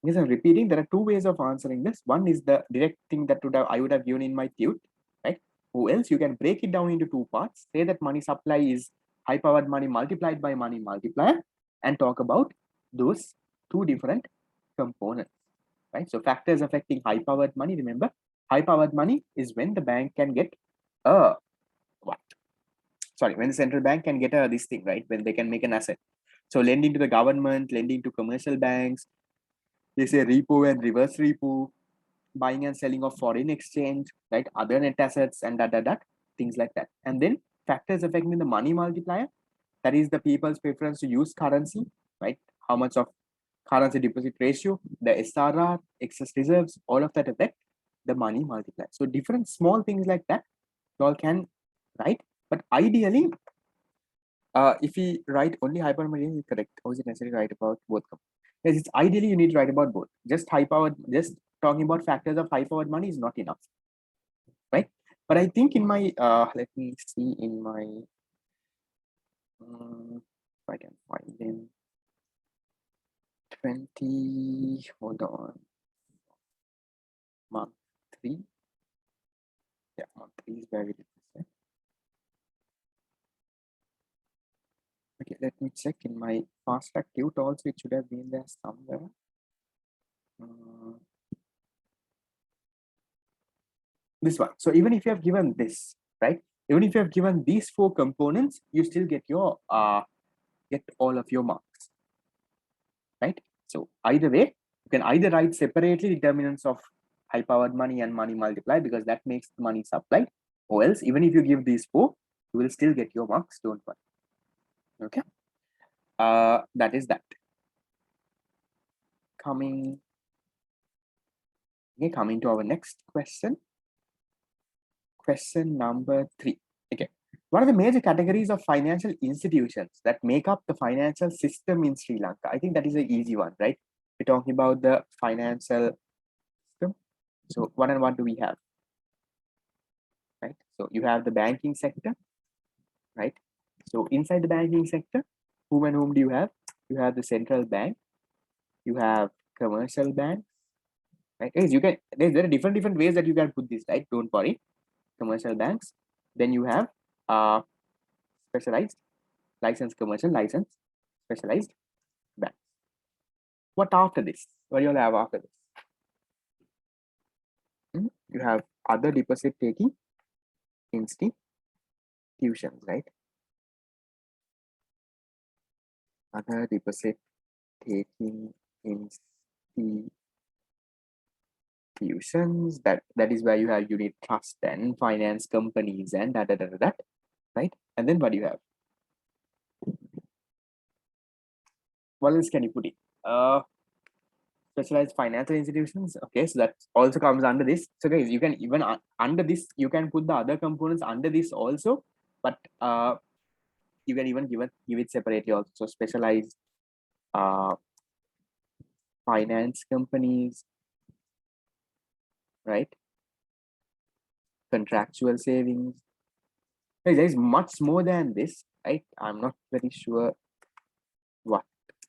Yes, I'm repeating. There are two ways of answering this. One is the direct thing that I would have given in my tute, right? Or else you can break it down into two parts. Say that money supply is high powered money multiplied by money multiplier, and talk about those two different components, right? So factors affecting high powered money. Remember, high powered money is when the bank can get a what? Sorry, when the central bank can get a this thing, right? When they can make an asset. So lending to the government, lending to commercial banks, they say repo and reverse repo, buying and selling of foreign exchange, right? Other net assets and things like that. And then factors affecting the money multiplier, that is the people's preference to use currency, right? How much of currency deposit ratio, the SRR, excess reserves, all of that affect the money multiplier. So different small things like that, you all can write. But ideally, if we write only high powered money is correct, or is it necessary to write about both? Yes, it's ideally you need to write about both. Just high powered, just talking about factors of high powered money is not enough, right? But I think in my let me see in my if I can find in 20, hold on, month 3. Yeah, month 3 is very different. Okay, let me check in my fast track tute also, it should have been there somewhere. This one. So even if you have given this, right? Even if you have given these 4 components, you still get your get all of your marks, right? So either way, you can either write separately determinants of high powered money and money multiply, because that makes the money supply, or else even if you give these 4, you will still get your marks, don't worry. Okay, that is that. Coming to our next question. Question number 3. Okay, what are the major categories of financial institutions that make up the financial system in Sri Lanka? I think that is an easy one, right? We're talking about the financial system. So what and what do we have? Right? So you have the banking sector, right? So inside the banking sector, whom and whom do you have? You have the central bank, you have commercial banks, right? You can, there are different ways that you can put this, right? Don't worry. Commercial banks. Then you have specialized, licensed commercial, licensed specialized banks. What after this? What do you have after this? You have other deposit taking institutions, right? Other deposit taking institutions, that is where you have unit trust and finance companies and that, right? And then what do you have? What else can you put in? Specialized financial institutions. Okay, so that also comes under this. So guys, you can even under this, you can put the other components under this also, but you can even give it separately also. So specialized finance companies, right? Contractual savings. Guys, there is much more than this, right? I'm not very sure what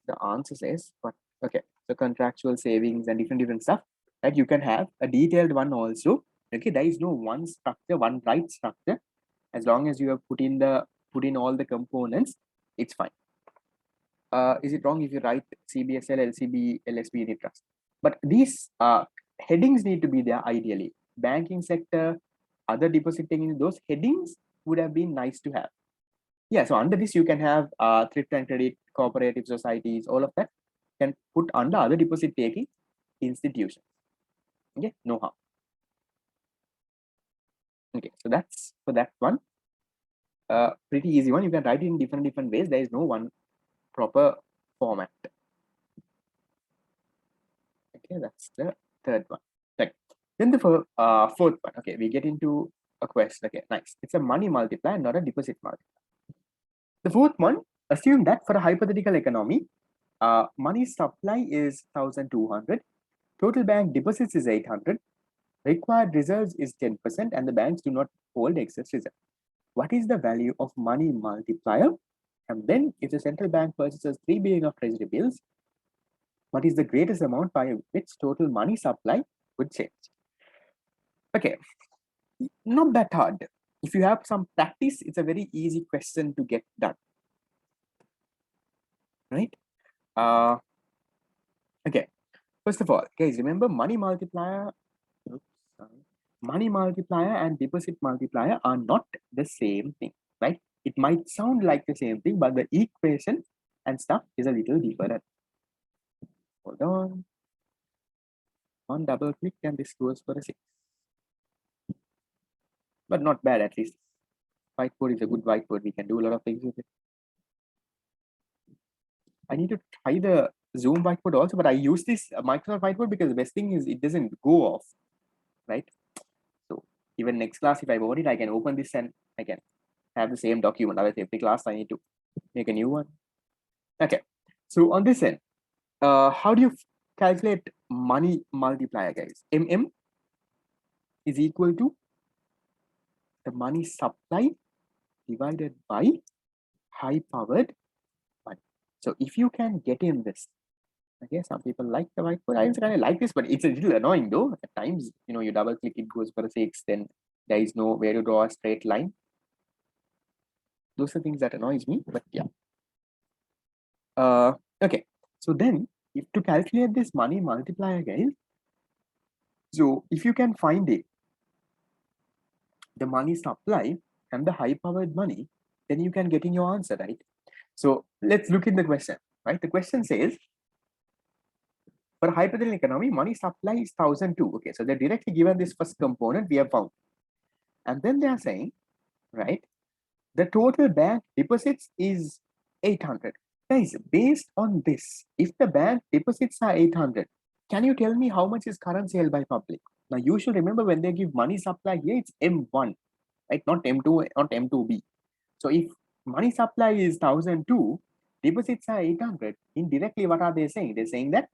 the answer says, but okay. So contractual savings and different stuff that you can have a detailed one also. Okay, there is no one structure, one right structure. As long as you have put in all the components, it's fine. Is it wrong if you write CBSL, LCB, LSB unit trust? But these headings need to be there ideally. Banking sector, other deposit taking, those headings would have been nice to have. Yeah, so under this you can have thrift and credit, cooperative societies, all of that can put under other deposit taking institutions. Okay, no harm. Okay, so that's for that one. Pretty easy one. You can write it in different ways. There is no one proper format. Okay, that's the third one. Right. Then the fourth one. Okay, we get into a question. Okay, nice. It's a money multiplier, not a deposit multiplier. The fourth one, assume that for a hypothetical economy, money supply is 1,200, total bank deposits is 800, required reserves is 10%, and the banks do not hold excess reserve. What is the value of money multiplier? And then if the central bank purchases 3 billion of treasury bills, what is the greatest amount by which total money supply would change? Okay, not that hard. If you have some practice, it's a very easy question to get done, right? Okay, first of all, guys, remember money multiplier, money multiplier and deposit multiplier are not the same thing, right? It might sound like the same thing, but the equation and stuff is a little different. Hold on. One double click and this goes for a 6. But not bad, at least. Whiteboard is a good whiteboard. We can do a lot of things with it. I need to try the Zoom whiteboard also, but I use this Microsoft whiteboard because the best thing is it doesn't go off, right? So even next class, if I want it, I can open this and I can have the same document. Otherwise, every class I need to make a new one. Okay. So on this end, how do you calculate money multiplier, guys? MM is equal to the money supply divided by high powered money. So if you can get in this, okay, some people like the whiteboard. I kind of like this, but it's a little annoying though. At times, you double click, it goes for a 6, then there is no way to draw a straight line. Those are things that annoys me, but yeah. Okay, so then if to calculate this money multiplier, guys, so if you can find it, the money supply and the high powered money, then you can get in your answer, right? So let's look in the question, right? The question says, for hypothetical economy, money supply is 1,002. Okay, so they're directly given this first component we have found. And then they are saying, right, the total bank deposits is 800. Guys, based on this, if the bank deposits are 800, can you tell me how much is currency held by public? Now, you should remember when they give money supply here, it's M1, right? Not M2, not M2B. So if money supply is 1,002, deposits are 800, indirectly, what are they saying? They're saying that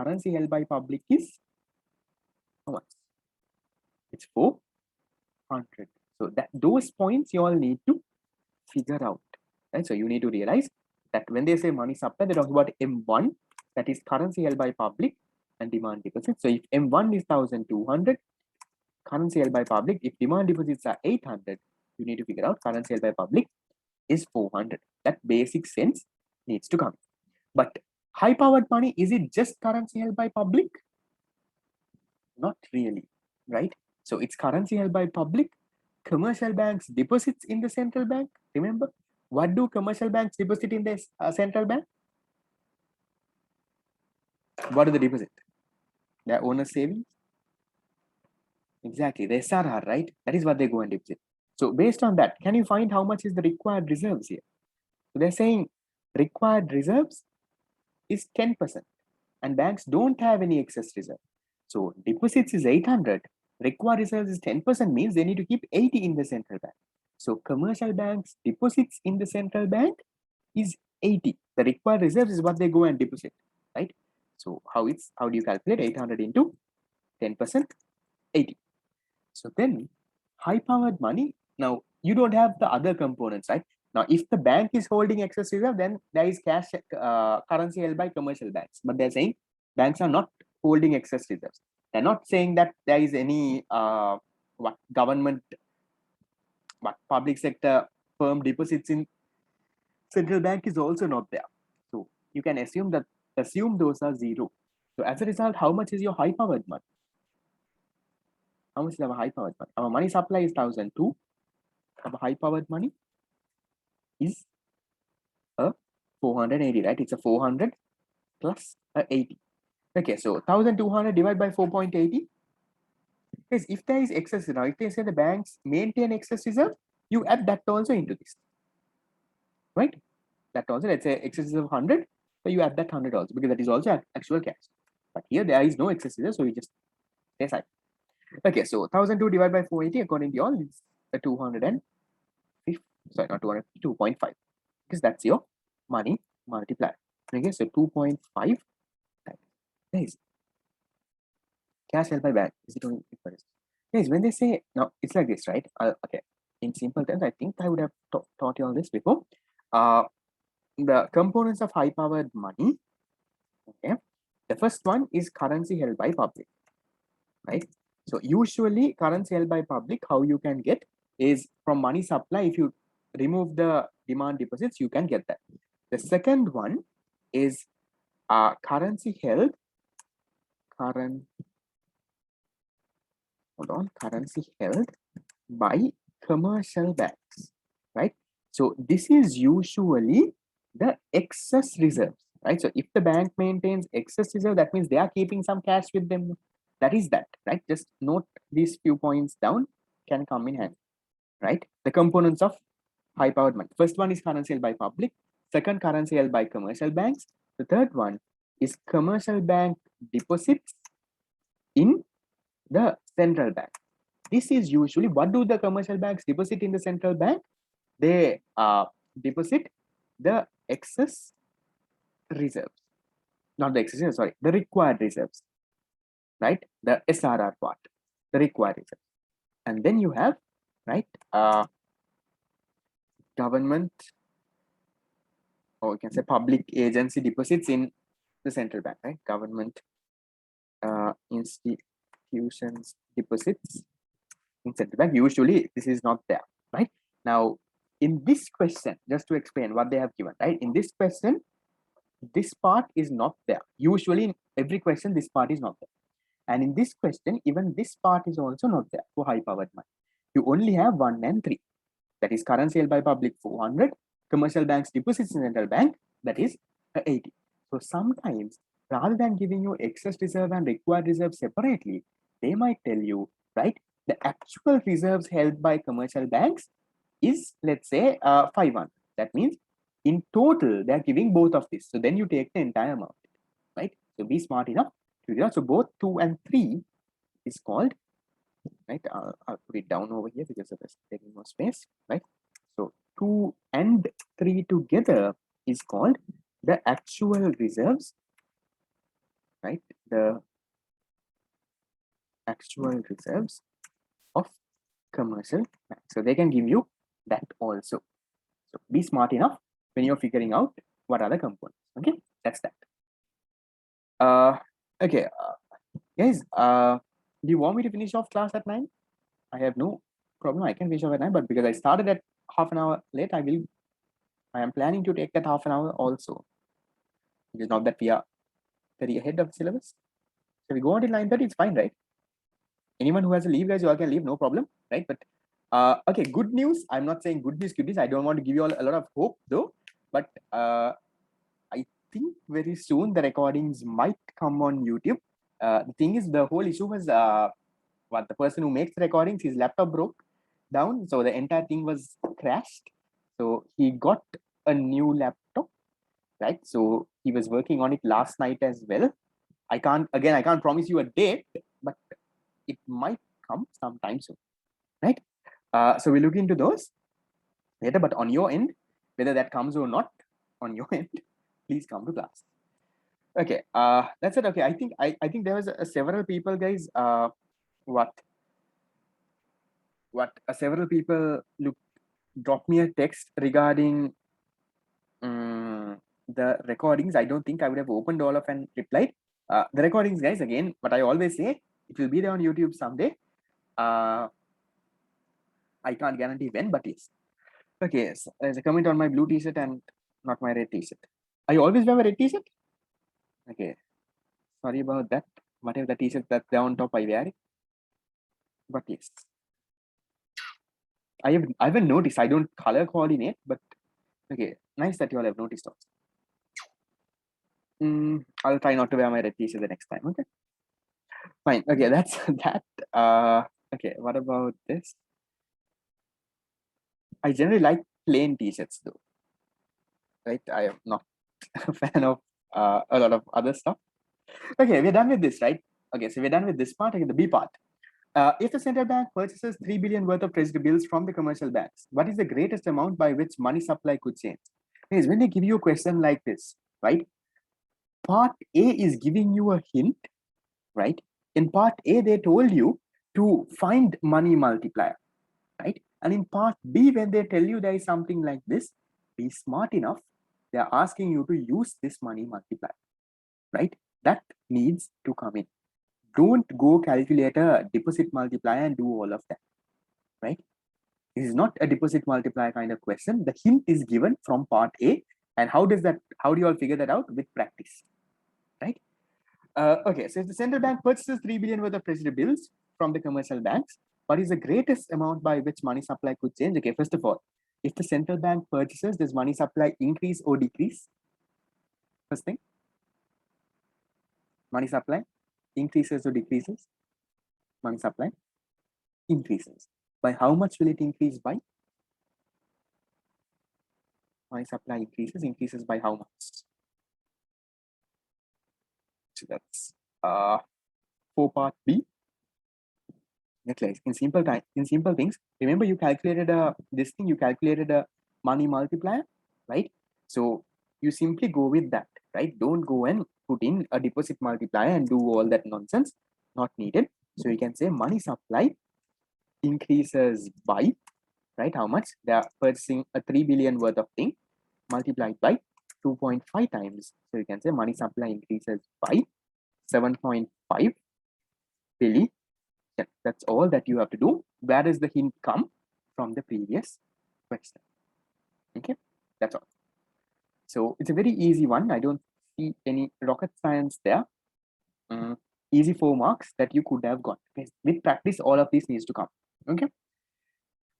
currency held by public is how much? It's 400. So that those points you all need to figure out, right? So you need to realize that when they say money supply, they're talking about M1, that is currency held by public and demand deposits. So if M1 is 1,200, currency held by public, if demand deposits are 800, you need to figure out currency held by public is 400. That basic sense needs to come. But high powered money, is it just currency held by public? Not really, right? So it's currency held by public, commercial banks deposits in the central bank. Remember, what do commercial banks deposit in the central bank? What do they deposit? Their owner savings. Exactly, the SRR, right? That is what they go and deposit. So based on that, can you find how much is the required reserves here? So they're saying required reserves is 10%, and banks don't have any excess reserve. So deposits is 800, required reserves is 10%, means they need to keep 80 in the central bank. So commercial banks deposits in the central bank is 80. The required reserves is what they go and deposit, right? So how do you calculate 800 into 10%? 80. So then high powered money, now you don't have the other components, right? Now if the bank is holding excess reserve, then there is cash currency held by commercial banks, but they're saying banks are not holding excess reserves. They're not saying that there is any what public sector firm deposits in central bank is also not there. So you can assume those are zero. So as a result, how much is your high powered money? How much is our high powered money? Our money supply is 1002. Our high powered money is a 480, right? It's a 400 plus a 80. Okay, so 1200 divided by 4.80. Yes, if there is excess, now if they say the banks maintain excess reserve, you add that also into this, right? That also, let's say excess reserve 100, so you add that 100 also, because that is also actual cash. But here there is no excess reserve, so you just say aside. Okay, so 1002 divided by 480, according to you all, is a 250, sorry, not 2.5, because that's your money multiplier. Okay, so 2.5 times cash held by bank. Is it only guys, when they say, now it's like this, right? Okay, in simple terms, I think I would have taught you all this before. The components of high powered money. Okay, the first one is currency held by public, right? So usually currency held by public, how you can get is from money supply. If you remove the demand deposits, you can get that. The second one is currency held by commercial banks, right? So this is usually the excess reserves, right? So if the bank maintains excess reserve, that means they are keeping some cash with them. That is that, right? Just note these few points down, can come in handy, right? The components of high powered money. First one is currency held by public. Second, currency held by commercial banks. The third one is commercial bank deposits in the central bank. This is usually, what do the commercial banks deposit in the central bank? They deposit the excess reserves, not the excess reserves, sorry, the required reserves, right? The SRR part, the required reserves. And then you have, right, government, or you can say public agency deposits in the central bank, right? Government institutions deposits in central bank. Usually this is not there, right? Now in this question, just to explain what they have given, right? In this question, this part is not there. Usually in every question, this part is not there. And in this question, even this part is also not there for high powered money. You only have 1 and 3. That is currency held by public 400, commercial banks deposits in central bank, that is 80. So sometimes rather than giving you excess reserve and required reserve separately, they might tell you, right, the actual reserves held by commercial banks is, let's say, 500. That means in total, they're giving both of this. So then you take the entire amount, right? So be smart enough to figure out. So both 2 and 3 is called, right? I'll put it down over here because of this taking more space, right? So 2 and 3 together is called the actual reserves, right? The actual reserves of commercial banks. So they can give you that also. So be smart enough when you're figuring out what are the components. Okay, that's that. Okay, guys, do you want me to finish off class at 9? I have no problem. I can finish off at 9, but because I started at half an hour late, I am planning to take that half an hour also. It is not that we are very ahead of the syllabus. So we go until 9:30, it's fine, right? Anyone who has to leave, guys, you all can leave, no problem, right? But okay, good news. I'm not saying good news. I don't want to give you all a lot of hope though, but I think very soon the recordings might come on YouTube. The thing is, the whole issue was what the person who makes the recordings, his laptop broke down, so the entire thing was crashed. So he got a new laptop, right? So he was working on it last night as well. I can't promise you a date, but it might come sometime soon, right? So we look into those later, but on your end, whether that comes or not on your end, please come to class. Okay, that's it. Okay, I think there was several people, guys. Several people dropped me a text regarding the recordings. I don't think I would have opened all of and replied. The recordings, guys, again, but I always say it will be there on YouTube someday. I can't guarantee when, but yes. Okay, so there's a comment on my blue t-shirt and not my red t-shirt. I always wear a red t-shirt. Okay, sorry about that. Whatever the t-shirt that's there on top, I wear it. But yes, I haven't noticed. I don't color coordinate, but okay, nice that you all have noticed also. I'll try not to wear my red t-shirt the next time. Okay, fine. Okay, that's that. Okay, what about this? I generally like plain t-shirts though. Right, I am not a fan of a lot of other stuff. Okay, we're done with this, right? Okay, so we're done with this part. Okay, the B part. If the central bank purchases 3 billion worth of treasury bills from the commercial banks, what is the greatest amount by which money supply could change? Because when they give you a question like this, right? Part A is giving you a hint, right? In part A, they told you to find money multiplier, right? And in part B, when they tell you there is something like this, be smart enough. They're asking you to use this money multiplier, right? That needs to come in. Don't go calculate a deposit multiplier and do all of that, right? This is not a deposit multiplier kind of question. The hint is given from part A. And how do you all figure that out? With practice, right? Okay, so if the central bank purchases 3 billion worth of treasury bills from the commercial banks, what is the greatest amount by which money supply could change? Okay, first of all, if the central bank purchases, does money supply increase or decrease? First thing, money supply increases or decreases? Money supply increases. By how much will it increase by? Money supply increases by how much? So that's for part B. Next, in simple things, remember you calculated a money multiplier, right? So you simply go with that, right? Don't go and put in a deposit multiplier and do all that nonsense, not needed. So you can say money supply increases by, right? How much? They are purchasing a 3 billion worth of thing multiplied by 2.5 times. So you can say money supply increases by 7.5 billion. That's all that you have to do. Where does the hint come? From the previous question. Okay, that's all. So it's a very easy one. I don't see any rocket science there. Easy 4 marks that you could have got. Okay. With practice, all of this needs to come. Okay.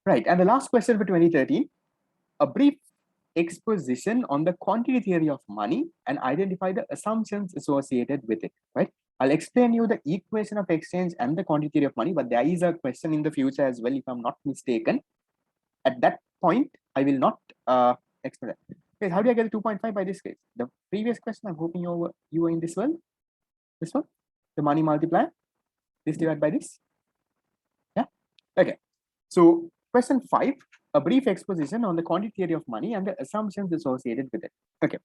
Right. And the last question for 2013, a brief exposition on the quantity theory of money and identify the assumptions associated with it. Right. I'll explain you the equation of exchange and the quantity theory of money, but there is a question in the future as well, if I'm not mistaken. At that point, I will not explain that. Okay, how do I get 2.5 by this case? The previous question, I'm hoping you were in this one. This one, the money multiplier, this divided by this. Yeah. Okay. So question 5, a brief exposition on the quantity theory of money and the assumptions associated with it. Okay.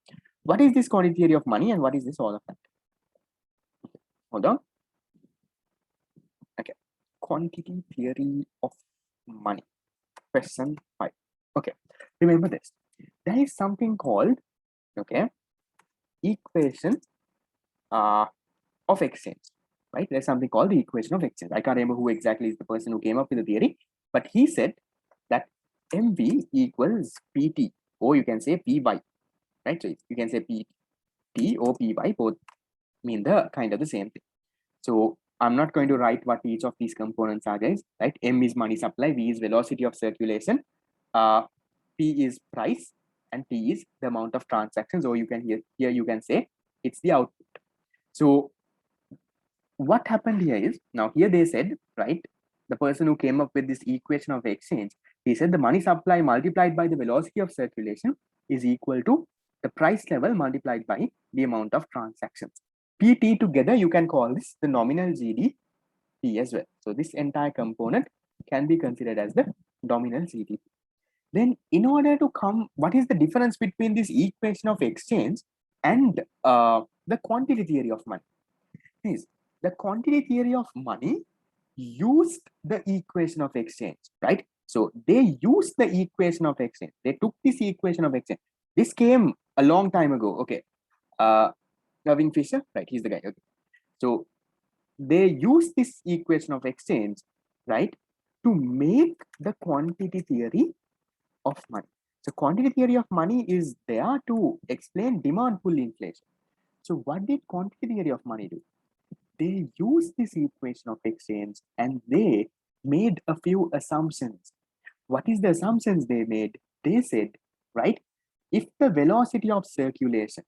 What is this quantity theory of money and what is this all of that? Okay. Hold on. Okay. Quantity theory of money. Question 5. Okay. Remember this. There is something called, okay, equation of exchange, right? There's something called the equation of exchange. I can't remember who exactly is the person who came up with the theory, but he said that MV equals PT, or you can say PY, right? So you can say PT or PY, both mean the kind of the same thing. So I'm not going to write what each of these components are, guys, right? M is money supply, V is velocity of circulation, P is price, and T is the amount of transactions, or you can here you can say it's the output. So what happened here is, now here they said, right, the person who came up with this equation of exchange, he said the money supply multiplied by the velocity of circulation is equal to the price level multiplied by the amount of transactions. PT together, you can call this the nominal GDP as well. So this entire component can be considered as the nominal GDP. Then in order to come, what is the difference between this equation of exchange and the quantity theory of money? Is the quantity theory of money used the equation of exchange, right? So they used the equation of exchange. They took this equation of exchange. This came a long time ago. Okay. Irving Fisher, right? He's the guy. Okay. So they use this equation of exchange, right, to make the quantity theory of money. So quantity theory of money is there to explain demand pull inflation. So what did quantity theory of money do? They used this equation of exchange and they made a few assumptions. What is the assumptions they made? They said, right, if the velocity of circulation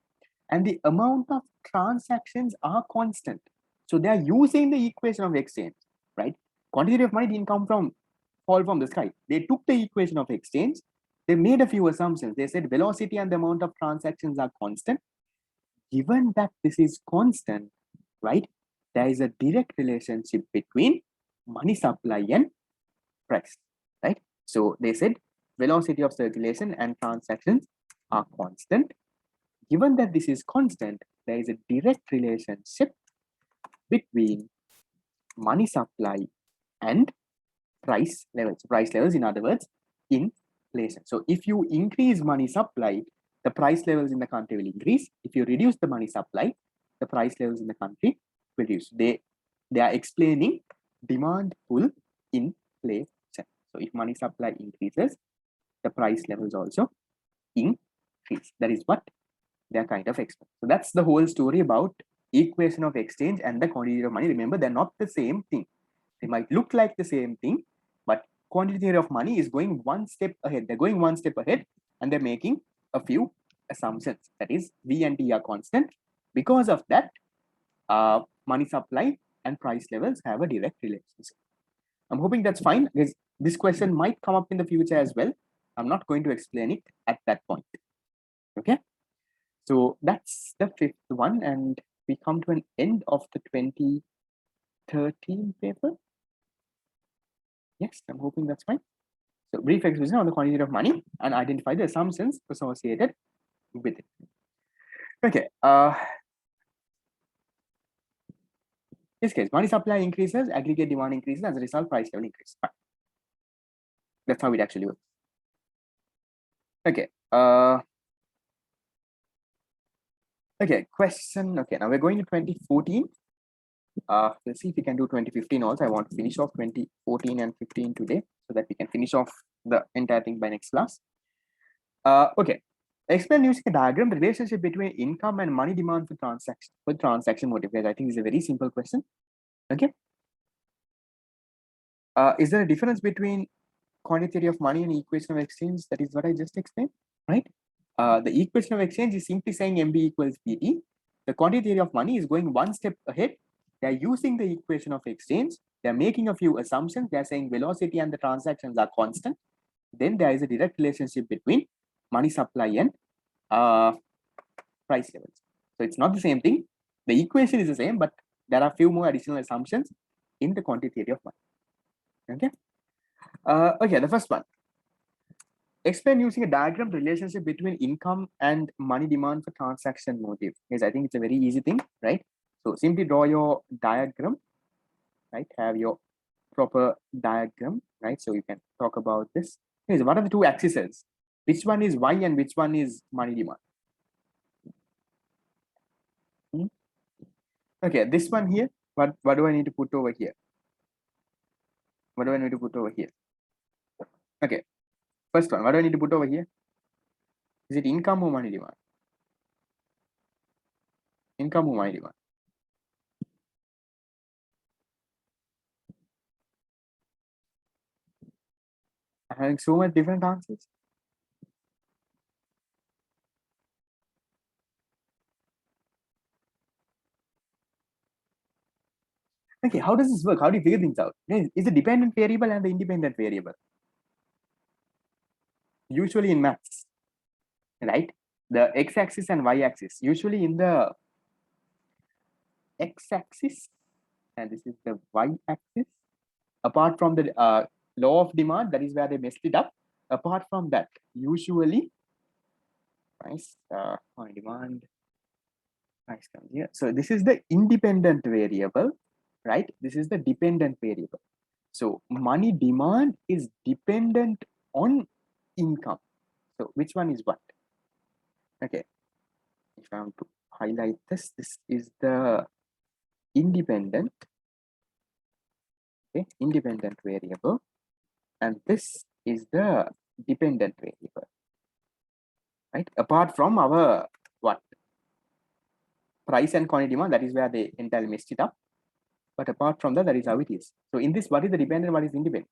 and the amount of transactions are constant, so they are using the equation of exchange, right? Quantity of money didn't fall from the sky. They took the equation of exchange, they made a few assumptions. They said velocity and the amount of transactions are constant. Given that this is constant, right, there is a direct relationship between money supply and price, right? So they said velocity of circulation and transactions are constant. Given that this is constant, there is a direct relationship between money supply and price levels. Price levels, in other words, inflation. So if you increase money supply, the price levels in the country will increase. If you reduce the money supply, the price levels in the country will reduce. They are explaining demand pull inflation. So if money supply increases, the price levels also increase. That is what they are kind of explaining. So that's the whole story about equation of exchange and the quantity of money. Remember, they're not the same thing. They might look like the same thing, but quantity theory of money is going one step ahead. They're going one step ahead and they're making a few assumptions. That is, V and T are constant. Because of that, money supply and price levels have a direct relationship. I'm hoping that's fine because this question might come up in the future as well. I'm not going to explain it at that point. Okay. So that's the fifth one, and we come to an end of the 2013 paper. Yes, I'm hoping that's fine. So brief exposition on the quantity of money and identify the assumptions associated with it. Okay. This case, money supply increases, aggregate demand increases, as a result, price level increases. Fine. That's how it actually works. Okay. Okay, question. Okay, now we're going to 2014. Let's see if we can do 2015 also. I want to finish off 2014 and 15 today so that we can finish off the entire thing by next class. Okay, explain using a diagram the relationship between income and money demand for transaction motive. I think it's a very simple question. Okay. Is there a difference between quantity theory of money and equation of exchange? That is what I just explained, right? The equation of exchange is simply saying MB equals PT. The quantity theory of money is going one step ahead. They're using the equation of exchange. They're making a few assumptions. They're saying velocity and the transactions are constant. Then there is a direct relationship between money supply and price levels. So it's not the same thing. The equation is the same, but there are a few more additional assumptions in the quantity theory of money. Okay. Okay, the first one. Explain using a diagram the relationship between income and money demand for transaction motive. Yes, I think it's a very easy thing, right? So simply draw your diagram, right? Have your proper diagram, right? So you can talk about this. Yes, what are the two axes? Which one is Y and which one is money demand? Okay, this one here, what do I need to put over here? What do I need to put over here? Okay, first one, what do I need to put over here? Is it income or money demand? Income or money demand? I'm having so much different answers. Okay, how does this work? How do you figure things out? Is the dependent variable and the independent variable? Usually in maths, right? the x-axis and y-axis. Usually in the x-axis, and this is the y-axis. Apart from the law of demand, that is where they messed it up. Apart from that, usually price on demand price comes here. So this is the independent variable, right? This is the dependent variable. So money demand is dependent on income. So which one is what? Okay, if I want to highlight this, this is the independent, okay, independent variable, and this is the dependent variable, right? Apart from our what? Price and quantity demand, that is where they entirely messed it up. But apart from that, that is how it is. So in this, what is the dependent, what is independent?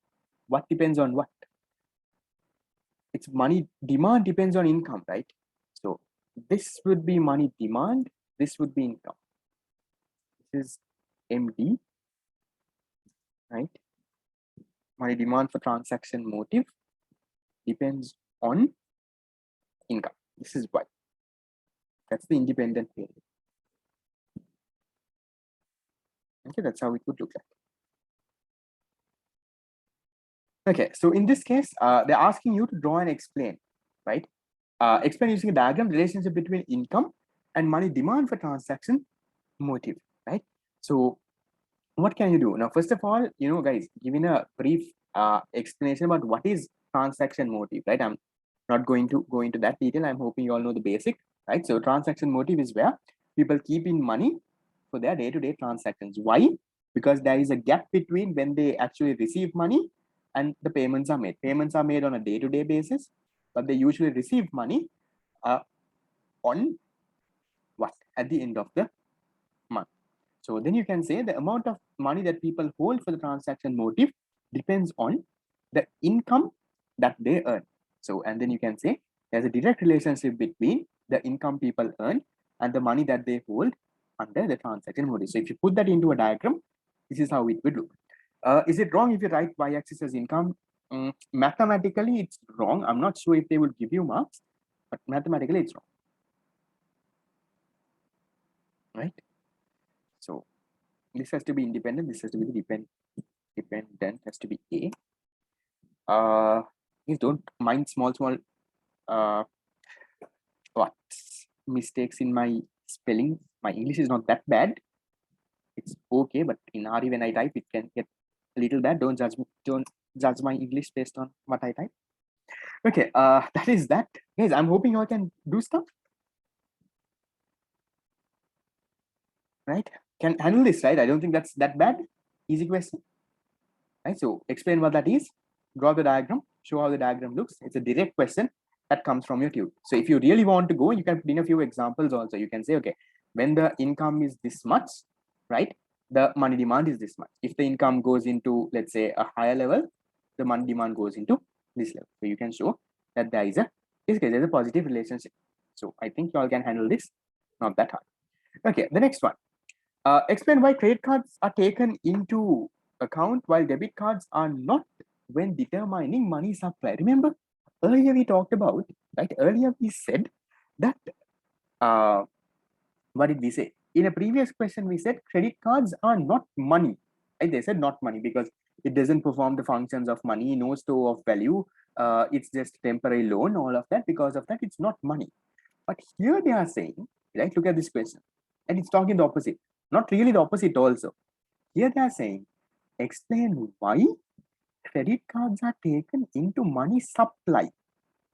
What depends on what? It's money demand depends on income, right? So this would be money demand, this would be income. This is MD, right? Money demand for transaction motive depends on income. This is Y. That's the independent variable. Okay, that's how it would look like. Okay, so in this case, they're asking you to draw and explain, right? Explain using a diagram relationship between income and money demand for transaction motive, right? So what can you do now? First of all, guys, giving a brief explanation about what is transaction motive, right? I'm not going to go into that detail. I'm hoping you all know the basic, right? So transaction motive is where people keep in money for their day-to-day transactions. Why? Because there is a gap between when they actually receive money and the payments are made. Payments are made on a day-to-day basis, but they usually receive money on what? At the end of the month. So then you can say the amount of money that people hold for the transaction motive depends on the income that they earn. So, and then you can say there's a direct relationship between the income people earn and the money that they hold under the transaction motive. So if you put that into a diagram, this is how it would look. Is it wrong if you write y-axis as income? Mathematically, it's wrong. I'm not sure if they would give you marks, but mathematically, it's wrong. Right? So this has to be independent. This has to be the dependent has to be A. Please don't mind small what mistakes in my spelling. My English is not that bad. It's okay, but in RE when I type, it can get a little bad. Don't judge me. Don't judge my English based on what I type. Okay, that is that. Guys, I'm hoping you all can do stuff. Right? Can handle this, right? I don't think that's that bad. Easy question. Right? So explain what that is. Draw the diagram. Show how the diagram looks. It's a direct question that comes from your tube. So if you really want to go, you can put in a few examples also. You can say, okay, when the income is this much, right? The money demand is this much. If the income goes into, let's say, a higher level, the money demand goes into this level. So you can show that there is there's a positive relationship. So I think you all can handle this. Not that hard. Okay, the next one. Explain why credit cards are taken into account while debit cards are not when determining money supply. Remember, earlier we talked about, right? Earlier we said that, what did we say? In a previous question, we said credit cards are not money. Right? They said not money because it doesn't perform the functions of money, no store of value. It's just temporary loan, all of that. Because of that, it's not money. But here they are saying, right? Look at this question. And it's talking the opposite. Not really the opposite also. Here they are saying, explain why credit cards are taken into money supply.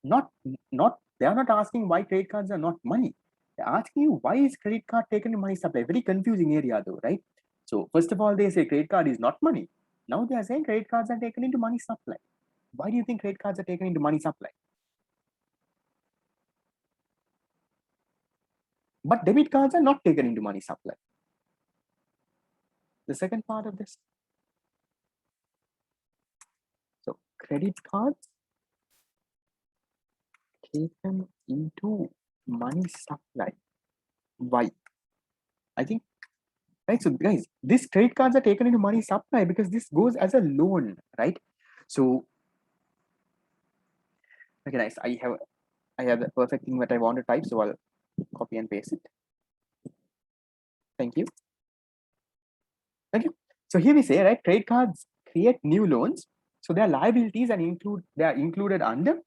They are not asking why credit cards are not money. They're asking you why is credit card taken in money supply. Very confusing area though, right? So first of all, they say credit card is not money. Now they are saying credit cards are taken into money supply. Why do you think credit cards are taken into money supply? But debit cards are not taken into money supply. The second part of this. So credit cards taken into money supply. Why? I think, right? So guys, these credit cards are taken into money supply because this goes as a loan, right? So, okay, nice. I have I have the perfect thing that I want to type, so I'll copy and paste it. Thank you. Thank you. So here we say, right, credit cards create new loans. So their liabilities and they are included under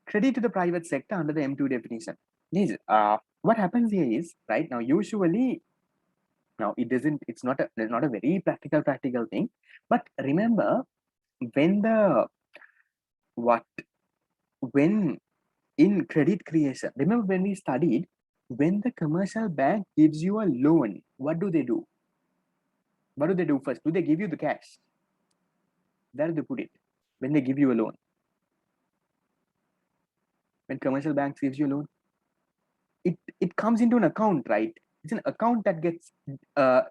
credit to the private sector under the M2 definition. Yes, what happens here is, right, now usually, now it's not a very practical thing, but remember when when in credit creation, remember when we studied, when the commercial bank gives you a loan, what do they do? What do they do first? Do they give you the cash? Where do they put it when they give you a loan? When commercial banks gives you a loan, it comes into an account, right? It's an account that gets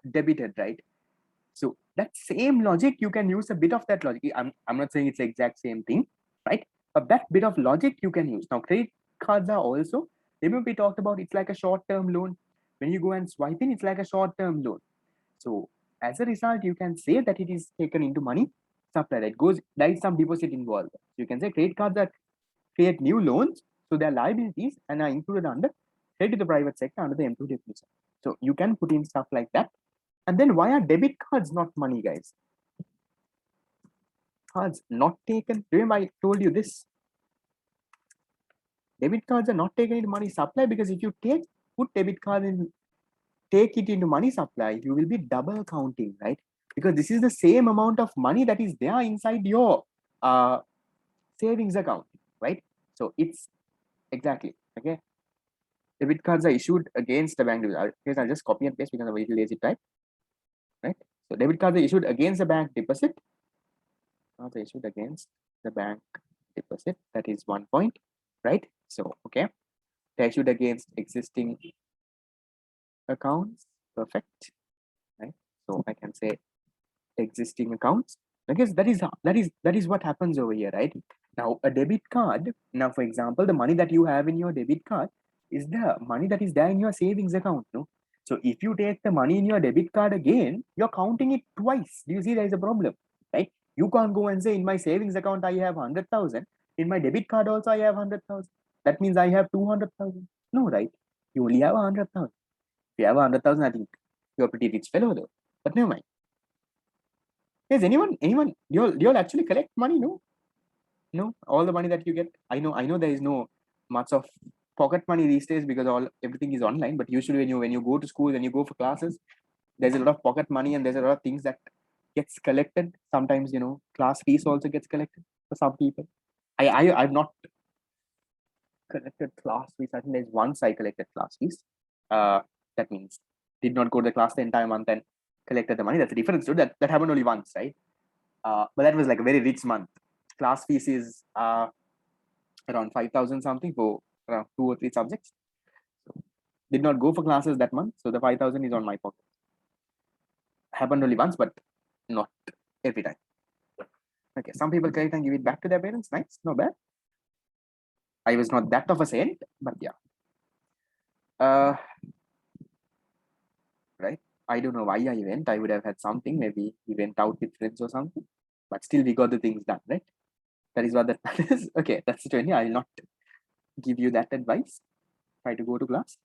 debited, right? So that same logic, you can use a bit of that logic. I'm not saying it's the exact same thing, right? But that bit of logic you can use. Now, credit cards are also, remember we talked about, it's like a short-term loan. When you go and swipe in, it's like a short-term loan. So as a result, you can say that it is taken into money supply. That goes, there is some deposit involved. So you can say credit cards that create new loans, so their liabilities and are included under credit to the private sector under the M2 definition. So you can put in stuff like that. And then why are debit cards not money, guys? Cards not taken. Remember, I told you this. Debit cards are not taken into money supply because if you put debit card in, take it into money supply, you will be double counting, right? Because this is the same amount of money that is there inside your savings account, right? So it's exactly okay. Debit cards are issued against the bank. I'll just copy and paste because I'm very lazy type, right? So debit cards are issued against the bank deposit. Cards are issued against the bank deposit. That is 1 point, right? So okay, they're issued against existing accounts. Perfect, right? So I can say existing accounts. I guess that is what happens over here, right? Now a debit card. Now, for example, the money that you have in your debit card is the money that is there in your savings account, no? So if you take the money in your debit card again, you're counting it twice. Do you see there is a problem, right? You can't go and say in my savings account I have 100,000, in my debit card also I have 100,000. That means I have 200,000. No, right? You only have 100,000. If you have 100,000, I think you're a pretty rich fellow though. But never mind. Does anyone, you'll actually collect money, no? No, all the money that you get. I know there is no much of pocket money these days because everything is online. But usually when you go to school, when you go for classes, there's a lot of pocket money and there's a lot of things that gets collected. Sometimes class fees also gets collected for some people. I've not collected class fees. I think there's once I collected class fees. That means did not go to the class the entire month and collected the money. That's a difference. So that happened only once, right? But that was like a very rich month. Class fees is around 5,000 something for around 2 or 3 subjects. So did not go for classes that month, so the 5,000 is on my pocket. Happened only once, but not every time. Okay, some people collect and give it back to their parents. Nice, not bad. I was not that of a saint, but yeah. Right. I don't know why I went. I would have had something. Maybe he went out with friends or something. But still, we got the things done, right? That is what that is. Okay, that's the 20. I'll not give you that advice. Try to go to class.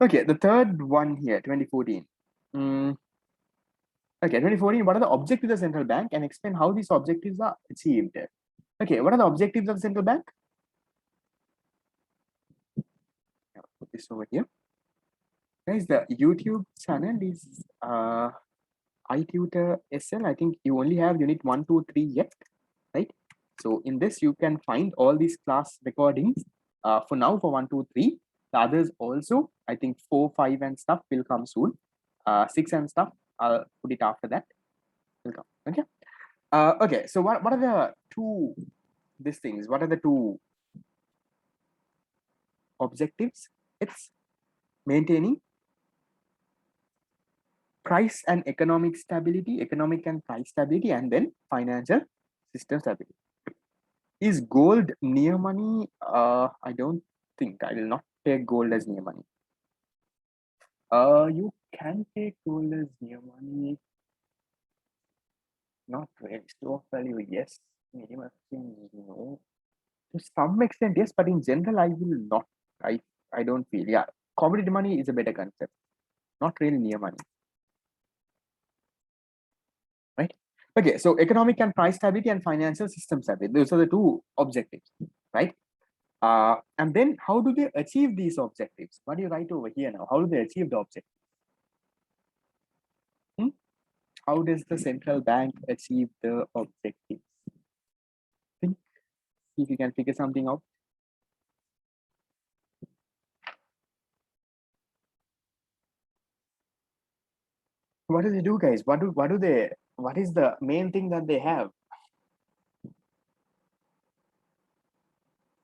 Okay, the third one here, 2014. Okay, 2014, what are the objectives of the central bank and explain how these objectives are achieved? Okay, what are the objectives of the central bank? I'll put this over here. Guys, the YouTube channel is iTutorSL. I think you only have unit 1, 2, 3 yet, right? So in this, you can find all these class recordings for now for 1, 2, 3. The others also, I think 4, 5 and stuff will come soon. 6 and stuff, I'll put it after that. Will come. Okay. Okay. So what are the two these things? What are the two objectives? It's maintaining price and economic stability, economic and price stability, and then financial system stability. Is gold near money? I don't think. I will not take gold as near money. You can take gold as near money. Not really. Store value, yes. Minimum thing, no. To some extent, yes, but in general, I will not. I don't feel. Yeah, commodity money is a better concept, not really near money, right? Okay, so economic and price stability and financial system stability. Those are the two objectives, right? And then how do they achieve these objectives? What do you write over here now? How do they achieve the objective? Hmm? How does the central bank achieve the objectives? Think, see if you can figure something out. What do they do, guys? What is the main thing that they have?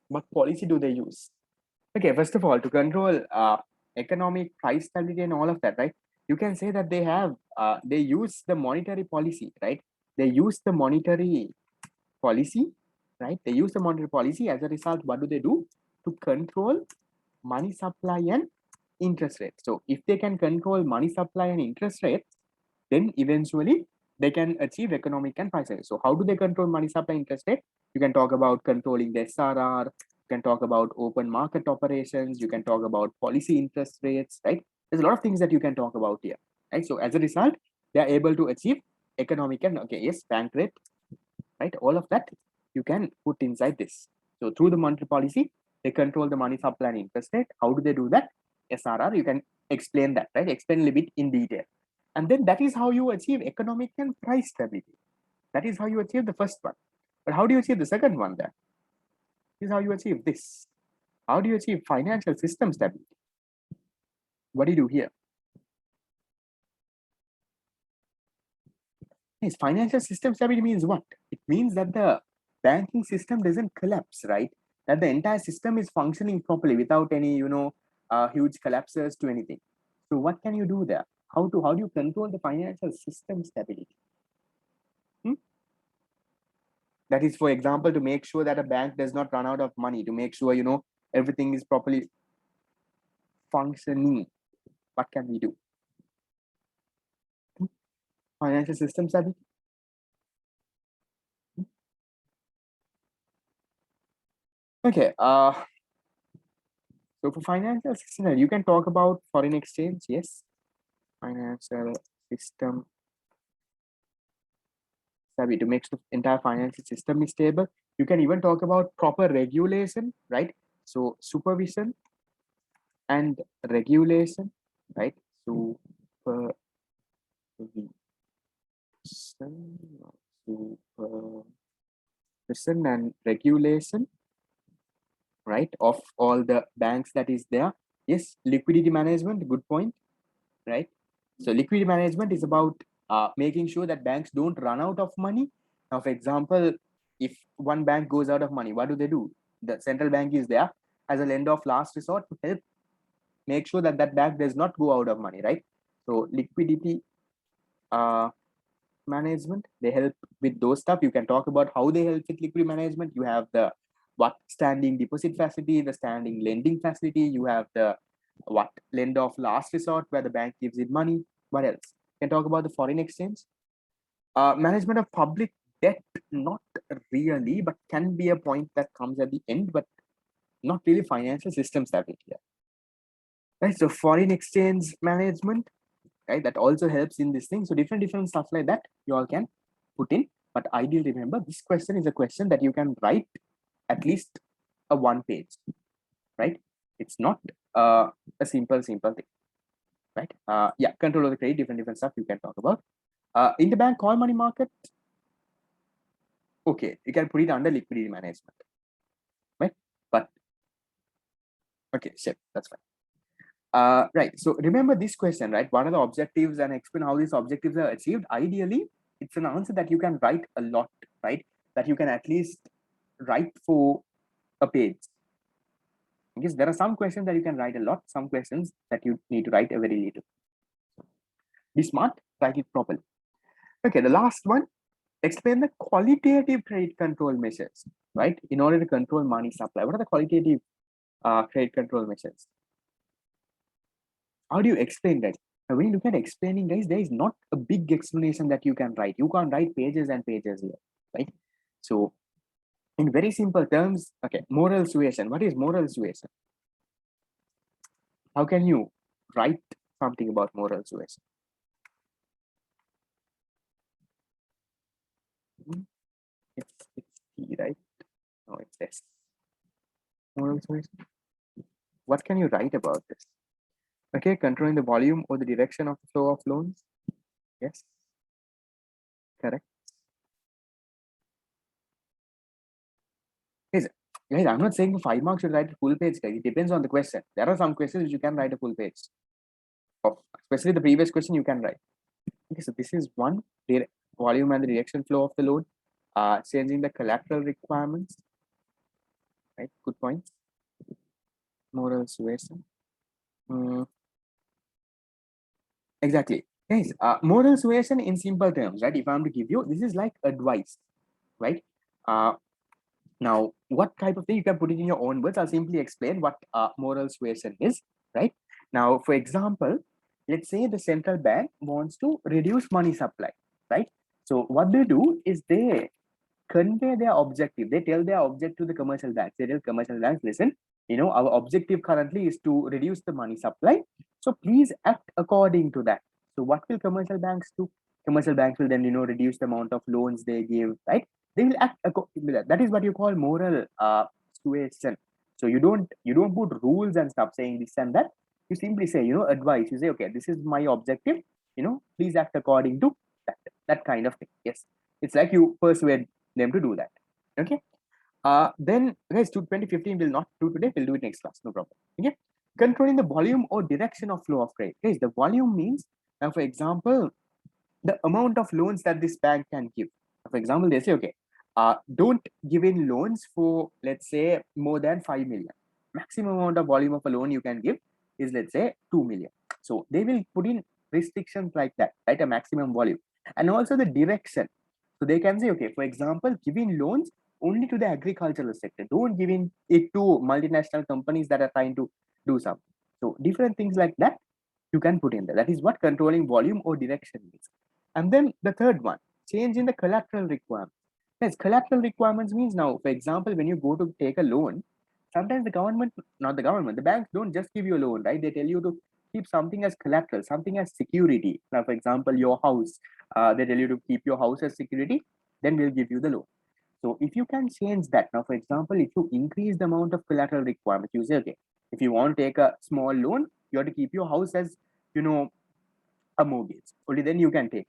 What policy do they use? Okay, first of all, to control economic price stability and all of that, right? You can say that they use the monetary policy, right? They use the monetary policy, right? They use the monetary policy. As a result, what do they do? To control money supply and interest rate. So if they can control money supply and interest rate, then eventually they can achieve economic and price stability. So how do they control money supply interest rate? You can talk about controlling the SRR, you can talk about open market operations, you can talk about policy interest rates, right? There's a lot of things that you can talk about here, right? So as a result, they are able to achieve economic and, okay, yes, bank rate, right? All of that you can put inside this. So through the monetary policy, they control the money supply and interest rate. How do they do that? SRR, you can explain that, right? Explain a little bit in detail. And then that is how you achieve economic and price stability. That is how you achieve the first one. But how do you achieve the second one then? This is how you achieve this. How do you achieve financial system stability? What do you do here? Yes, financial system stability means what? It means that the banking system doesn't collapse, right? That the entire system is functioning properly without any, huge collapses to anything. So what can you do there? How do you control the financial system stability? That is, for example, to make sure that a bank does not run out of money, to make sure, everything is properly functioning. What can we do? Financial system stability. Okay. So for financial system, you can talk about foreign exchange. Yes. Financial system stability to make sure the entire financial system is stable. You can even talk about proper regulation, right? So supervision and regulation, right? Supervision, supervision and regulation, right, of all the banks that is there. Yes, liquidity management, good point, right? So liquidity management is about making sure that banks don't run out of money. Now, for example, if one bank goes out of money, what do they do? The central bank is there as a lender of last resort to help make sure that that bank does not go out of money, right? So liquidity management, they help with those stuff. You can talk about how they help with liquidity management. You have the what standing deposit facility, the standing lending facility. You have the what lender of last resort where the bank gives it money. What else? You can talk about the foreign exchange. Management of public debt, not really, but can be a point that comes at the end, but not really financial systems that it here. Right. So foreign exchange management, right? That also helps in this thing. So different stuff like that you all can put in. But ideally, remember, this question is a question that you can write at least a one page, right? It's not a simple thing, right? Yeah, control of the credit, different stuff you can talk about. Interbank call money market. Okay, you can put it under liquidity management, right? But okay, sure, that's fine. Right. So remember this question, right? What are the objectives and explain how these objectives are achieved? Ideally, it's an answer that you can write a lot, right? That you can at least write for a page. Because there are some questions that you can write a lot, some questions that you need to write a very little. Be smart, write it properly. Okay, the last one, explain the qualitative credit control measures, right? In order to control money supply. What are the qualitative credit control measures? How do you explain that? Now, when you look at explaining, guys, there is not a big explanation that you can write. You can't write pages and pages here, right? So In very simple terms, okay, moral suasion. What is moral suasion? How can you write something about moral suasion? It's T, right? No, it's S. Moral suasion. What can you write about this? Okay, controlling the volume or the direction of the flow of loans. Yes, correct. Yes, guys, I'm not saying for 5 marks you write a full page. Guys. It depends on the question. There are some questions which you can write a full page. Especially the previous question you can write. Okay, so this is one, volume and the direction flow of the loan. Changing the collateral requirements. Right, good point. Moral suasion. Exactly. Guys, moral suasion in simple terms, right? If I'm to give you, this is like advice, right? Now, what type of thing you can put it in your own words? I'll simply explain what moral suasion is, right? Now, for example, let's say the central bank wants to reduce money supply, right? So what they do is they convey their objective. They tell their objective to the commercial banks. They tell commercial banks, listen, our objective currently is to reduce the money supply. So please act according to that. So what will commercial banks do? Commercial banks will then, reduce the amount of loans they give, right? They will act according to that. That is what you call moral suasion. So you don't put rules and stuff saying this and that. You simply say, advice. You say, okay, this is my objective. Please act according to that kind of thing. Yes, it's like you persuade them to do that. Okay. Then guys, to 2015 will not do today. We'll do it next class. No problem. Okay. Controlling the volume or direction of flow of credit. Guys, the volume means, now for example, the amount of loans that this bank can give. For example, they say, okay, don't give in loans for, let's say, more than 5 million. Maximum amount of volume of a loan you can give is, let's say, 2 million. So they will put in restrictions like that, right? A maximum volume. And also the direction. So they can say, okay, for example, giving loans only to the agricultural sector. Don't give in it to multinational companies that are trying to do something. So different things like that you can put in there. That is what controlling volume or direction is. And then the third one, change in the collateral requirements. Yes, collateral requirements means now, for example, when you go to take a loan, sometimes the government, not the government, the banks don't just give you a loan, right? They tell you to keep something as collateral, something as security. Now, for example, your house, they tell you to keep your house as security, then we'll give you the loan. So if you can change that, now, for example, if you increase the amount of collateral requirement, you say, okay, if you want to take a small loan, you have to keep your house as, a mortgage. Only then you can take.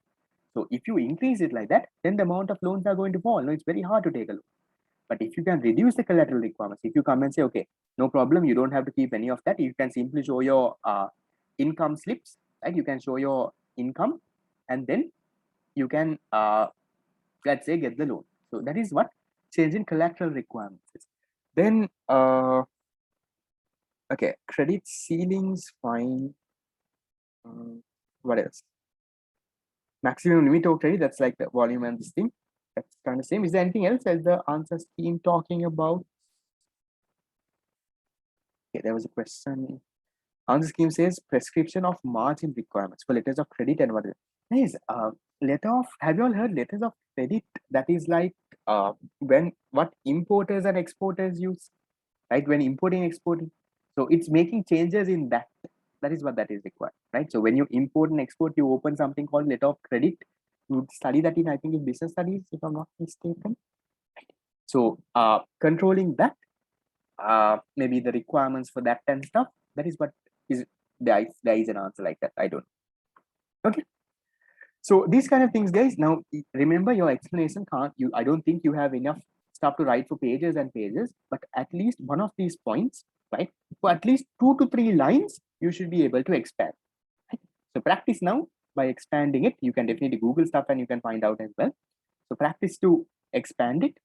So if you increase it like that, then the amount of loans are going to fall. No, it's very hard to take a loan. But if you can reduce the collateral requirements, if you come and say, okay, no problem, you don't have to keep any of that. You can simply show your income slips, right? You can show your income, and then you can, let's say, get the loan. So that is what change in collateral requirements is. Then, okay, credit ceilings, fine. What else? Maximum limit of credit, that's like the volume and this thing. That's kind of same. Is there anything else as the answer scheme talking about? Okay, there was a question. Answer scheme says prescription of margin requirements for letters of credit and what is it? Guys, letter of, have you all heard letters of credit? That is like when what importers and exporters use, right? When importing, exporting. So it's making changes in that. That is what that is required, right? So when you import and export, you open something called letter of credit. You would study that in, I think, in business studies, if I'm not mistaken. So controlling that, maybe the requirements for that and stuff. That is what is there is an answer like that. I don't know. Okay. So these kind of things, guys. Now remember your explanation can't you. I don't think you have enough stuff to write for pages and pages, but at least one of these points, right? For at least 2 to 3 lines, you should be able to expand. Right? So practice now by expanding it. You can definitely Google stuff and you can find out as well. So practice to expand it.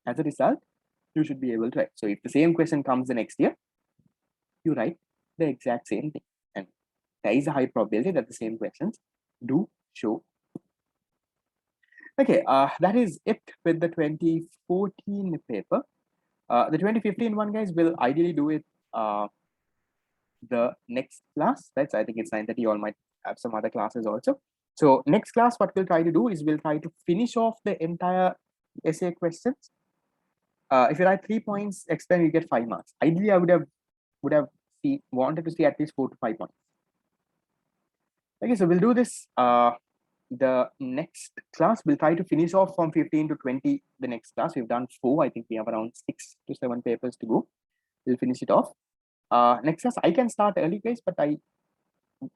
As a result, you should be able to write. So if the same question comes the next year, you write the exact same thing. And there is a high probability that the same questions do show. Okay, that is it with the 2014 paper. The 2015 one, guys, will ideally do it the next class, right? So I think it's 9:30. You all might have some other classes also. So next class, what we'll try to do is we'll try to finish off the entire essay questions. if you write 3 points, explain, you get 5 marks. Ideally, I would have wanted to see at least 4 to 5 points. Okay, so we'll do this. The next class, we'll try to finish off from 15 to 20. The next class, we've done 4. I think we have around 6 to 7 papers to go. We'll finish it off. Next class, I can start early, guys, but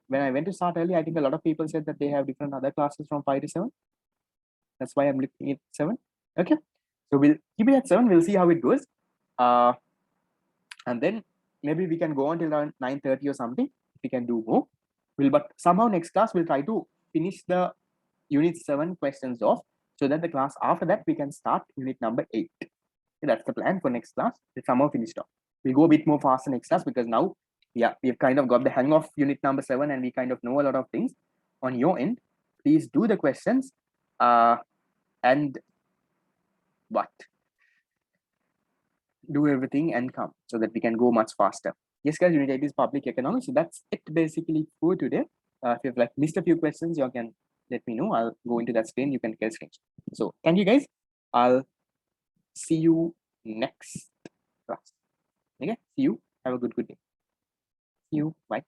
when I went to start early, I think a lot of people said that they have different other classes from 5 to 7. That's why I'm looking at 7. Okay, so we'll keep it at 7. We'll see how it goes. And then maybe we can go until around 9:30 or something. We can do more. But somehow next class, we'll try to finish the unit 7 questions off, so that the class after that, we can start unit number 8. That's the plan for next class. It's somehow finished off. We'll go a bit more faster next class, because now, yeah, we've kind of got the hang of unit number 7 and we kind of know a lot of things. On your end, please do the questions and do everything and come, so that we can go much faster. Yes, guys, unit 8 is public economics. So that's it basically for today. If you've missed a few questions, you can let me know. I'll go into that screen. You can get screens. So thank you, guys. I'll see you next class. Okay, see you. Have a good day. See you. Bye.